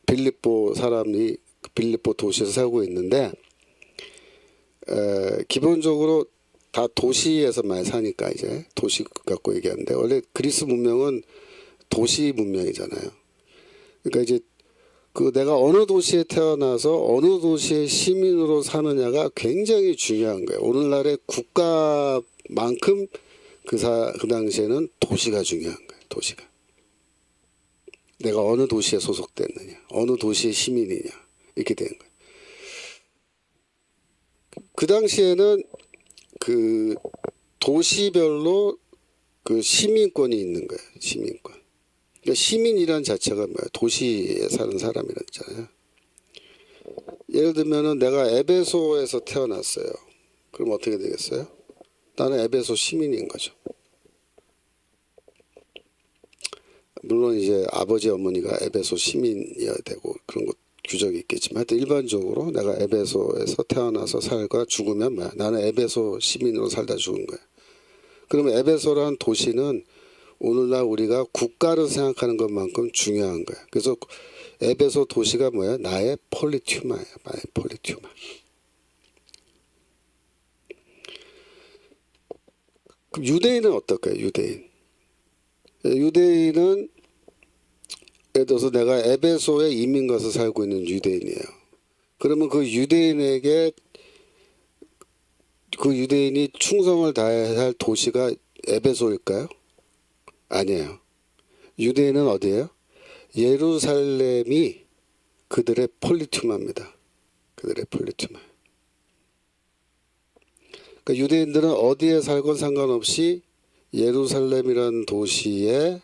빌립보 사람이 빌립보 도시에서 살고 있는데 기본적으로 다 도시에서 많이 사니까 이제 도시 갖고 얘기하는데 원래 그리스 문명은 도시 문명이잖아요. 그러니까 이제 그 내가 어느 도시에 태어나서 어느 도시의 시민으로 사느냐가 굉장히 중요한 거예요. 오늘날의 국가만큼 그 당시에는 도시가 중요한 거예요. 도시가. 내가 어느 도시에 소속됐느냐, 어느 도시의 시민이냐 이렇게 되는 거예요. 그 당시에는 그 도시별로 그 시민권이 있는 거예요. 시민권. 그러니까 시민이란 자체가 뭐야? 도시에 사는 사람이라잖아요. 예를 들면은 내가 에베소에서 태어났어요. 그럼 어떻게 되겠어요? 나는 에베소 시민인 거죠. 물론 이제 아버지 어머니가 에베소 시민이어야 되고 그런 것 규정이 있겠지만 하여튼 일반적으로 내가 에베소에서 태어나서 살과 죽으면 뭐야? 나는 에베소 시민으로 살다 죽은 거야. 그러면 에베소라는 도시는 오늘날 우리가 국가를 생각하는 것만큼 중요한 거야. 그래서 에베소 도시가 뭐야? 나의 폴리튜마예요. 나의 폴리튜마. 그럼 유대인은 어떨까요? 유대인은 예를 들어서 내가 에베소에 이민 가서 살고 있는 유대인이에요. 그러면 그 유대인에게 그 유대인이 충성을 다해야 할 도시가 에베소일까요? 아니에요. 유대인은 어디예요? 예루살렘이 그들의 폴리투마입니다. 그들의 폴리투마. 그러니까 유대인들은 어디에 살건 상관없이 예루살렘이라는 도시의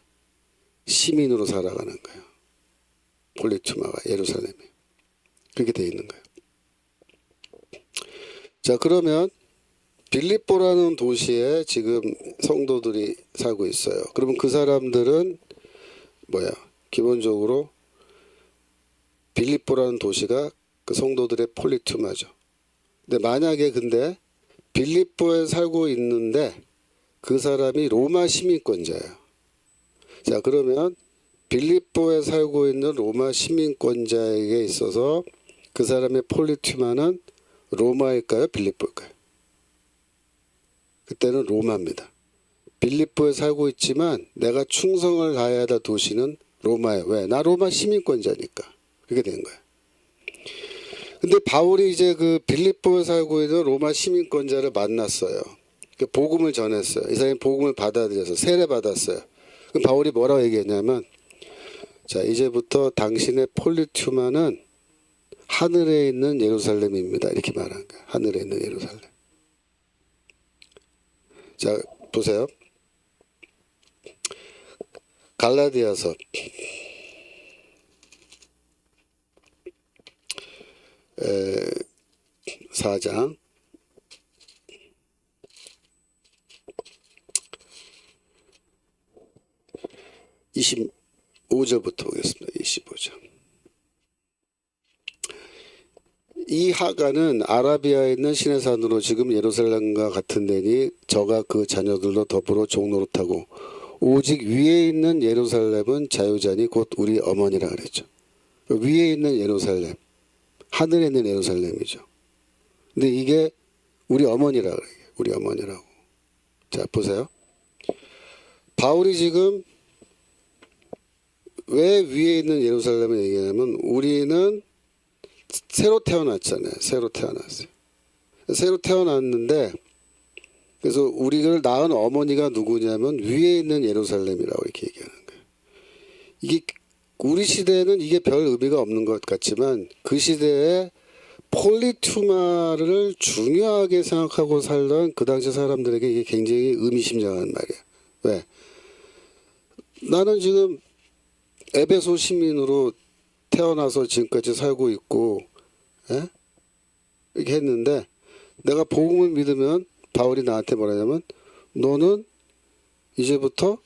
시민으로 살아가는 거예요. 폴리투마가 예루살렘이. 그렇게 돼 있는 거예요. 자, 그러면 빌립보라는 도시에 지금 성도들이 살고 있어요. 그러면 그 사람들은 뭐야? 기본적으로 빌립보라는 도시가 그 성도들의 폴리투마죠. 근데 만약에 근데 빌립보에 살고 있는데 그 사람이 로마 시민권자예요. 자, 그러면 빌립보에 살고 있는 로마 시민권자에게 있어서 그 사람의 폴리투마는 로마일까요? 빌립보일까요? 그때는 로마입니다. 빌립보에 살고 있지만 내가 충성을 다해야 할 도시는 로마예요. 왜? 나 로마 시민권자니까. 그렇게 된 거예요. 근데 바울이 이제 그 빌립보에 살고 있는 로마 시민권자를 만났어요. 그 복음을 전했어요. 이 사람이 복음을 받아들여서 세례 받았어요. 그럼 바울이 뭐라고 얘기했냐면, 자, 이제부터 당신의 폴리투마는 하늘에 있는 예루살렘입니다. 이렇게 말한 거예요. 하늘에 있는 예루살렘. 자, 보세요. 갈라디아서 4장 25절부터 보겠습니다. 25절. 이 하가는 아라비아에 있는 시내산으로 지금 예루살렘과 같은 데니 저가 그 자녀들로 더불어 종노릇하고 오직 위에 있는 예루살렘은 자유자니 곧 우리 어머니라 그랬죠. 위에 있는 예루살렘, 하늘에 있는 예루살렘이죠. 근데 이게 우리 어머니라 그래요. 우리 어머니라고. 자, 보세요. 바울이 지금 왜 위에 있는 예루살렘을 얘기하냐면 우리는 새로 태어났잖아요. 새로 태어났어요. 새로 태어났는데 그래서 우리를 낳은 어머니가 누구냐면 위에 있는 예루살렘이라고 이렇게 얘기하는 거예요. 이게 우리 시대에는 이게 별 의미가 없는 것 같지만 그 시대에 폴리투마를 중요하게 생각하고 살던 그 당시 사람들에게 이게 굉장히 의미심장한 말이에요. 왜? 나는 지금 에베소 시민으로 태어나서 지금까지 살고 있고, 예? 이렇게 했는데 내가 복음을 믿으면 바울이 나한테 뭐라냐면 너는 이제부터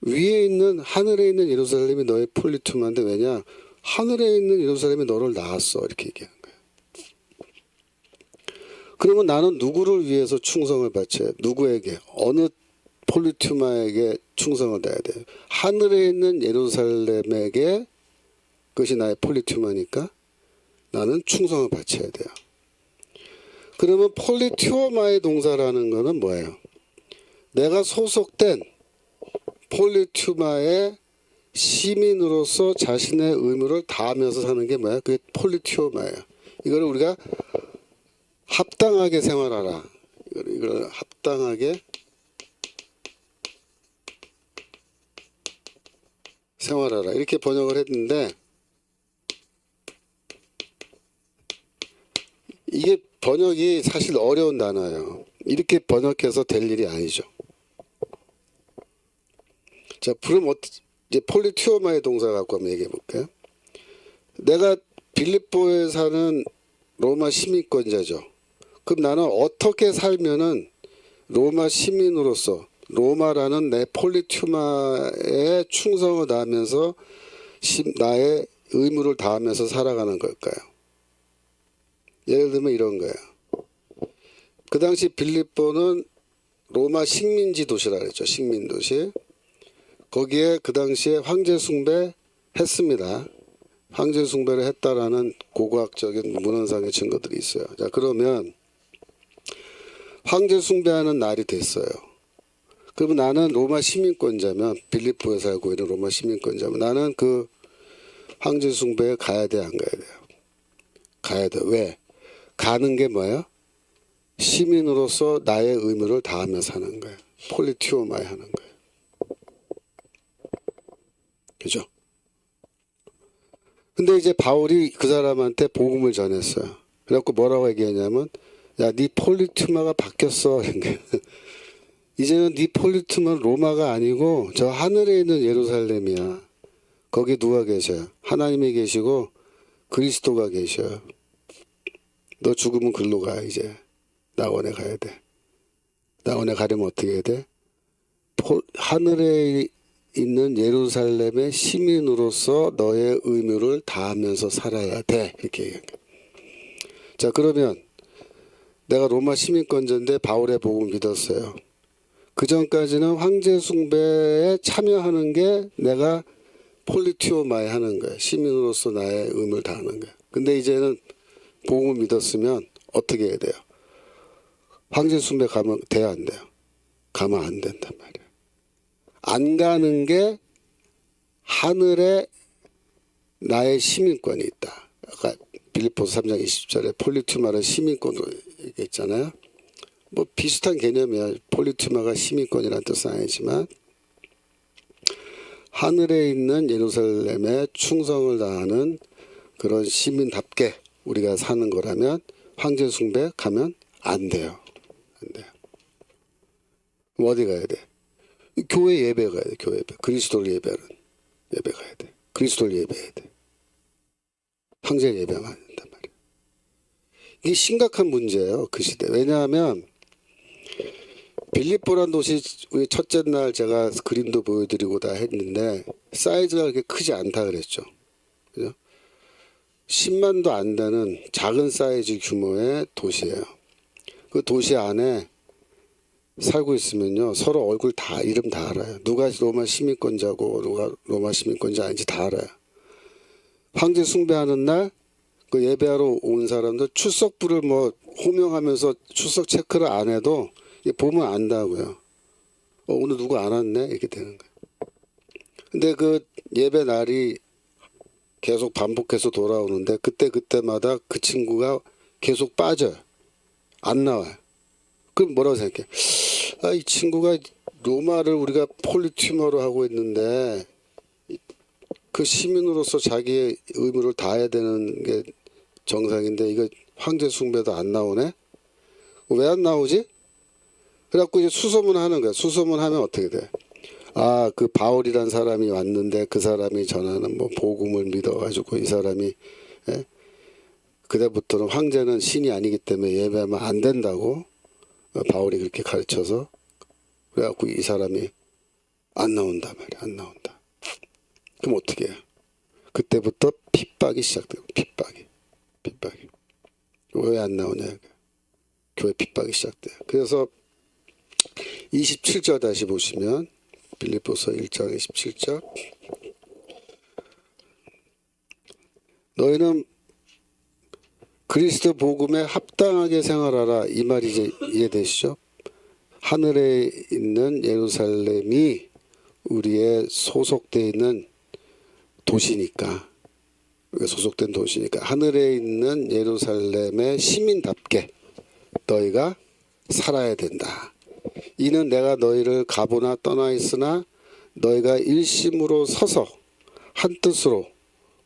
위에 있는 하늘에 있는 예루살렘이 너의 폴리투마인데 왜냐? 하늘에 있는 예루살렘이 너를 낳았어. 이렇게 얘기하는 거예요. 그러면 나는 누구를 위해서 충성을 바쳐야 돼? 누구에게? 어느 폴리투마에게 충성을 다해야 돼요? 하늘에 있는 예루살렘에게 그것이 나의 폴리투마니까 나는 충성을 바쳐야 돼요. 그러면 폴리투어마의 동사라는 거는 뭐예요? 내가 소속된 폴리투마의 시민으로서 자신의 의무를 다하면서 사는 게 뭐야? 그게 폴리투어마예요. 이거를 우리가 합당하게 생활하라. 이걸 합당하게 생활하라. 이렇게 번역을 했는데 이게 번역이 사실 어려운 단어예요. 이렇게 번역해서 될 일이 아니죠. 자, 그럼 이제 폴리투어마의 동사 갖고 한번 얘기해 볼게요. 내가 빌립보에 사는 로마 시민권자죠. 그럼 나는 어떻게 살면은 로마 시민으로서 로마라는 내 폴리투마에 충성을 다하면서 나의 의무를 다하면서 살아가는 걸까요? 예를 들면 이런 거예요. 그 당시 빌립보는 로마 식민지 도시라 그랬죠. 식민도시. 거기에 그 당시에 황제 숭배 했습니다. 황제 숭배를 했다라는 고고학적인 문헌상의 증거들이 있어요. 자, 그러면 황제 숭배하는 날이 됐어요. 그러면 나는 로마 시민권자면 빌립보에 살고 있는 로마 시민권자면 나는 그 황제 숭배에 가야 돼, 안 가야 돼요? 가야 돼. 왜? 가는 게 뭐예요? 시민으로서 나의 의무를 다하며 사는 거예요. 폴리투어마에 하는 거예요. 그죠? 근데 이제 바울이 그 사람한테 복음을 전했어요. 그래갖고 뭐라고 얘기했냐면, 야, 네 폴리투마가 바뀌었어. 이제는 네 폴리투마는 로마가 아니고 저 하늘에 있는 예루살렘이야. 거기 누가 계셔요? 하나님이 계시고 그리스도가 계셔요. 너 죽으면 글로 가. 이제 낙원에 가야 돼. 낙원에 가려면 어떻게 해야 돼? 하늘에 있는 예루살렘의 시민으로서 너의 의무를 다하면서 살아야 돼. 이렇게 얘기한 거예요. 자, 그러면 내가 로마 시민권자인데 바울의 복음을 믿었어요. 그 전까지는 황제 숭배에 참여하는 게 내가 폴리투어마에 하는 거예요. 시민으로서 나의 의무를 다하는 거예요. 근데 이제는 복음을 믿었으면 어떻게 해야 돼요? 황제 숭배 가면 돼야 안 돼요? 가면 안 된단 말이에요. 안 가는 게 하늘에 나의 시민권이 있다. 아까 빌립보서 3장 20절에 폴리투마는 시민권으로 얘기했잖아요. 뭐 비슷한 개념이야. 폴리투마가 시민권이라는 뜻은 아니지만 하늘에 있는 예루살렘에 충성을 다하는 그런 시민답게 우리가 사는 거라면 황제 숭배 가면 안 돼요. 안 돼요. 그럼 어디 가야 돼? 교회 예배 가야 돼. 교회 예배. 그리스도를 예배하는 예배 가야 돼. 그리스도를 예배해야 돼. 황제 예배하면 안 된단 말이에요. 이게 심각한 문제예요. 그 시대. 왜냐하면 빌립보란 도시 우리 첫째 날 제가 그림도 보여드리고 다 했는데 사이즈가 그렇게 크지 않다 그랬죠. 그죠? 10만도 안 되는 작은 사이즈 규모의 도시예요. 그 도시 안에 살고 있으면요 서로 얼굴 다 이름 다 알아요. 누가 로마 시민권자고 누가 로마 시민권자 아닌지 다 알아요. 황제 숭배하는 날 그 예배하러 온 사람들 출석부를 뭐 호명하면서 출석 체크를 안 해도 보면 안다고요. 오늘 누구 안 왔네 이렇게 되는 거예요. 근데 그 예배 날이 계속 반복해서 돌아오는데 그때마다 그 친구가 계속 빠져요. 안 나와요. 그럼 뭐라고 생각해? 아, 이 친구가 로마를 우리가 폴리티머로 하고 있는데 그 시민으로서 자기의 의무를 다해야 되는 게 정상인데 이거 황제 숭배도 안 나오네? 왜 안 나오지? 그래갖고 이제 수소문하는 거야. 수소문하면 어떻게 돼? 아, 그 바울이란 사람이 왔는데 그 사람이 전하는 뭐 복음을 믿어가지고 이 사람이 예? 그때부터는 황제는 신이 아니기 때문에 예배하면 안 된다고 바울이 그렇게 가르쳐서 그래갖고 이 사람이 안 나온다 말이야. 안 나온다. 그럼 어떻게 해요? 그때부터 핍박이 시작돼요. 핍박이. 왜 안 나오냐? 교회 핍박이 시작돼요. 그래서 27절 다시 보시면 빌립보서 1장 27절 너희는 그리스도 복음에 합당하게 생활하라 이 말이 이제 이해되시죠? 하늘에 있는 예루살렘이 우리의 소속되어 있는 도시니까 소속된 도시니까 하늘에 있는 예루살렘의 시민답게 너희가 살아야 된다. 이는 내가 너희를 가보나 떠나 있으나 너희가 일심으로 서서 한뜻으로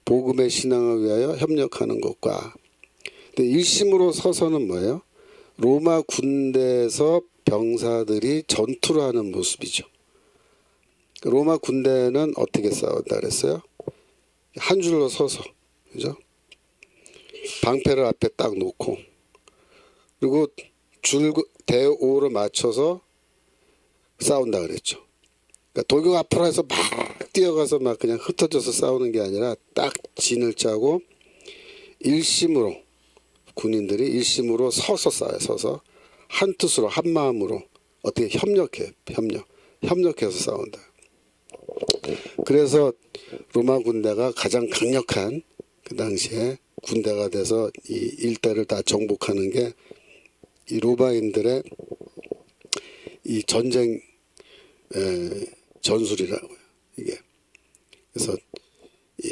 복음의 신앙을 위하여 협력하는 것과 근데 일심으로 서서는 뭐예요? 로마 군대에서 병사들이 전투를 하는 모습이죠. 로마 군대는 어떻게 싸운다 그랬어요? 한 줄로 서서 그죠? 방패를 앞에 딱 놓고 그리고 줄 대오를 맞춰서 싸운다 그랬죠. 그러니까 돌격 앞으로 해서 막 뛰어가서 막 그냥 흩어져서 싸우는 게 아니라 딱 진을 짜고 일심으로 군인들이 일심으로 서서 싸워요. 서서 한 뜻으로 한 마음으로 어떻게 협력해서 싸운다. 그래서 로마 군대가 가장 강력한 그 당시에 군대가 돼서 이 일대를 다 정복하는 게 이 로마인들의 이 전쟁 전술이라고요. 이게 그래서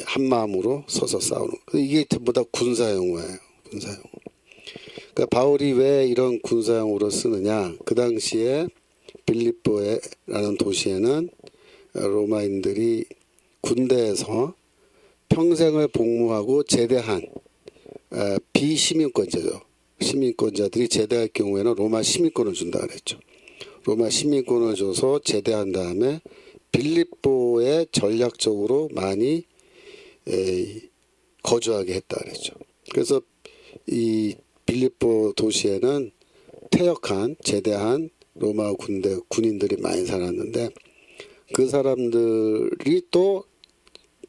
한 마음으로 서서 싸우는. 이게 전부 다 군사용어예요. 군사용어. 그러니까 바울이 왜 이런 군사용어로 쓰느냐? 그 당시에 빌립보라는 도시에는 로마인들이 군대에서 평생을 복무하고 제대한 비시민권자죠. 시민권자들이 제대할 경우에는 로마 시민권을 준다 그랬죠. 로마 시민권을 줘서 제대한 다음에 빌립보에 전략적으로 많이 거주하게 했다 그랬죠. 그래서 이 빌립보 도시에는 퇴역한 제대한 로마 군대 군인들이 많이 살았는데 그 사람들이 또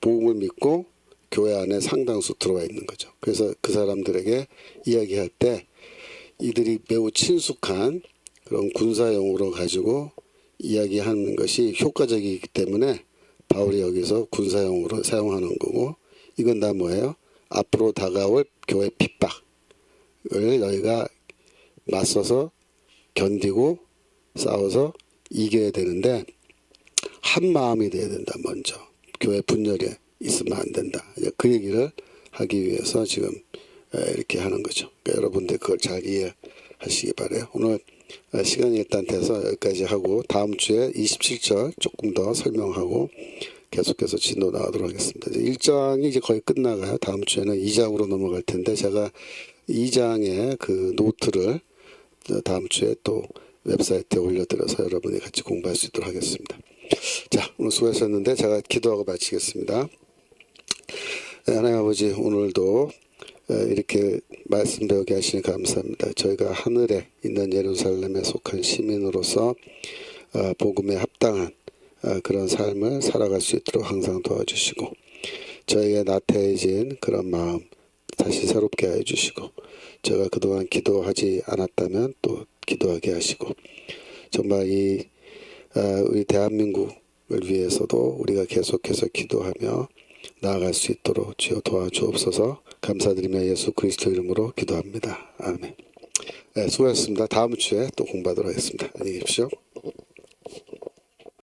복음을 믿고 교회 안에 상당수 들어와 있는 거죠. 그래서 그 사람들에게 이야기할 때 이들이 매우 친숙한 그런 군사용어로 가지고 이야기하는 것이 효과적이기 때문에 바울이 여기서 군사용어로 사용하는 거고 이건 다 뭐예요? 앞으로 다가올 교회 핍박을 너희가 맞서서 견디고 싸워서 이겨야 되는데 한 마음이 돼야 된다. 먼저 교회 분열이 있으면 안 된다. 그 얘기를 하기 위해서 지금 이렇게 하는 거죠. 그러니까 여러분들 그걸 잘 이해하시기 바라요. 오늘 시간이 일단 돼서 여기까지 하고 다음 주에 27절 조금 더 설명하고 계속해서 진도 나가도록 하겠습니다. 1장이 이제 거의 끝나가요. 다음 주에는 2장으로 넘어갈 텐데 제가 2장의 그 노트를 다음 주에 또 웹사이트에 올려드려서 여러분이 같이 공부할 수 있도록 하겠습니다. 자, 오늘 수고하셨는데 제가 기도하고 마치겠습니다. 하나님 아버지 오늘도 이렇게 말씀 배우게 하시니 감사합니다. 저희가 하늘에 있는 예루살렘에 속한 시민으로서 복음에 합당한 그런 삶을 살아갈 수 있도록 항상 도와주시고 저희의 나태해진 그런 마음 다시 새롭게 해주시고 제가 그동안 기도하지 않았다면 또 기도하게 하시고 정말 우리 대한민국을 위해서도 우리가 계속해서 기도하며 나아갈 수 있도록 주여 도와주옵소서. 감사드리며 예수 그리스도 이름으로 기도합니다. 아멘. 네, 수고하셨습니다. 다음 주에 또 공부하도록 하겠습니다. 안녕히 계십시오.